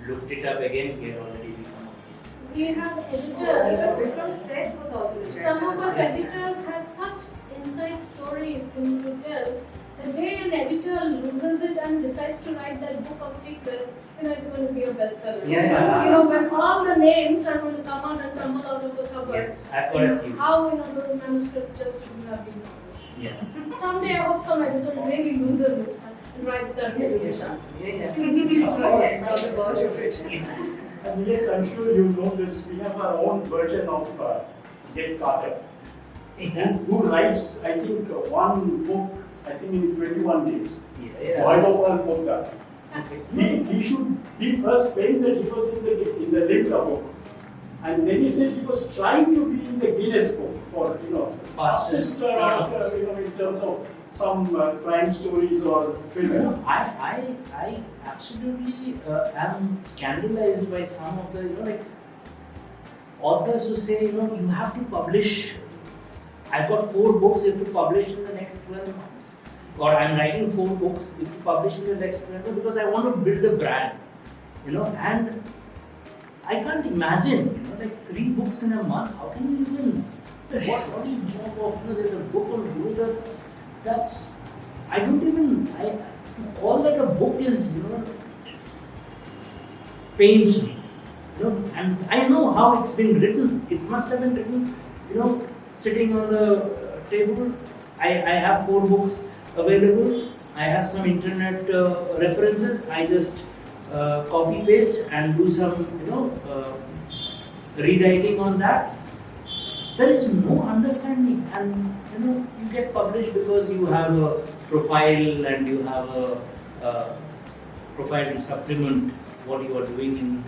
looked it up again, he had already become a beast.
We have
Even
editors.
Vikram Seth was also rejected.
Some of us editors have such inside stories to tell. The day an editor loses it and decides to write that book of secrets, you know, it's going to be a bestseller.
Yeah.
You know, when all the names are going to come out and tumble out of the cupboards,
Yes, I've got a few.
how, you know, those manuscripts just shouldn't have been published.
Yeah.
Someday I hope some editor really loses it and writes that book.
Yeah.
Please write it.
Yes, on the verge of it.
And yes, I'm sure you know this, we have our own version of Get Carter. Who writes, I think, one book, I think in 21 days.
Yeah.
Vaidopal Pota. He should be first claimed that he was in the Limca book. And then he said he was trying to be in the Guinness book for, you know, fastest, you know, in terms of some crime stories or thrillers.
I absolutely am scandalized by some of the, you know, like authors who say, you know, you have to publish. I've got 4 books you have to publish in the next 12 months. Or I'm writing 4 books you have to publish in the next 12 months because I want to build a brand. You know, and I can't imagine, you know, like 3 books in a month. How can you even, what do you job of, you know, there's a book on Guru that's, I don't even, to call that a book is, you know, pains me. You know, and I know how it's been written. It must have been written, you know, sitting on the table. I have 4 books available. I have some internet references. I just copy paste and do some, you know, rewriting on that. There is no understanding, and you know, you get published because you have a profile and you have a profile to supplement what you are doing in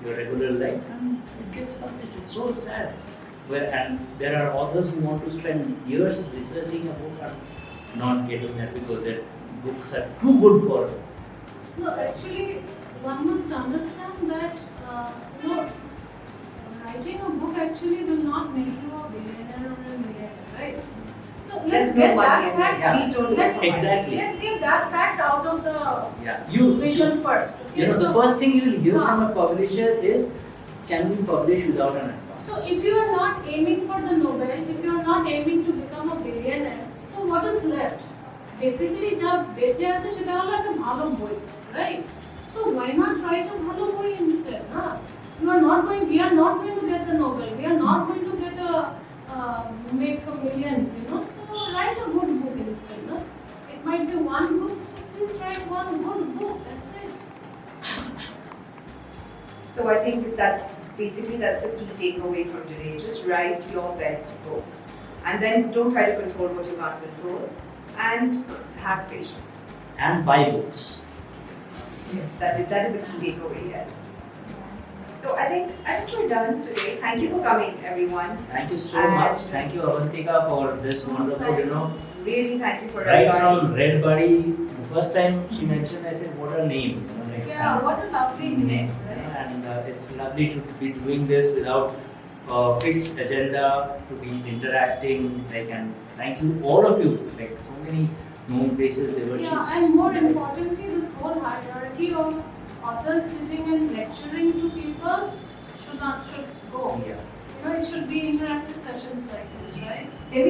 your regular life, and it gets published. It's so sad. And there are authors who want to spend years researching a book and not getting that because their books are too good for.
No, actually, one must understand that, you know, writing a book actually will not make you a billionaire or a millionaire, right? So let's
There's
get
no money
that
in
fact.
it. Please don't do it.
Exactly.
Let's get that fact out of the
You
vision first. Okay?
You know, the first thing you will hear from a publisher is, can we publish without an advance?
So if you are not aiming for the Nobel, if you are not aiming to become a billionaire, so what is left? Basically, जब बेचे आते सेटा hello একটা ভালো বই, right? So why not write a ভালো বই instead, na? We are not going to get the Nobel. We are not going to get make a millions, you know. So write a good book instead, na? It might be one book, so please write one good book. That's it.
So I think that's the key takeaway from today. Just write your best book. And then don't try to control what you can't control. And have patience.
And buy books.
Yes, that is a key takeaway, yes. So I think we're done today. Thank you for coming, everyone.
Thank you so much. Thank you, Avantika, for this wonderful, you know.
Really, thank you for
Right from Red Bari, the first time she mentioned, I said, what a name. You know, like,
Yeah, what a lovely name, right?
And it's lovely to be doing this without fixed agenda, to be interacting, like, and thank you, all of you, like so many known faces, they were
Yeah,
just.
and more importantly, this whole hierarchy of authors sitting and lecturing to people should go.
Yeah.
You know, it should be interactive sessions like this, right?
Can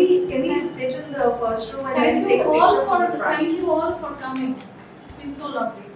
we sit in the first row and then
Thank
take
you
a
all
picture from the front?
thank you all for coming. It's been so lovely.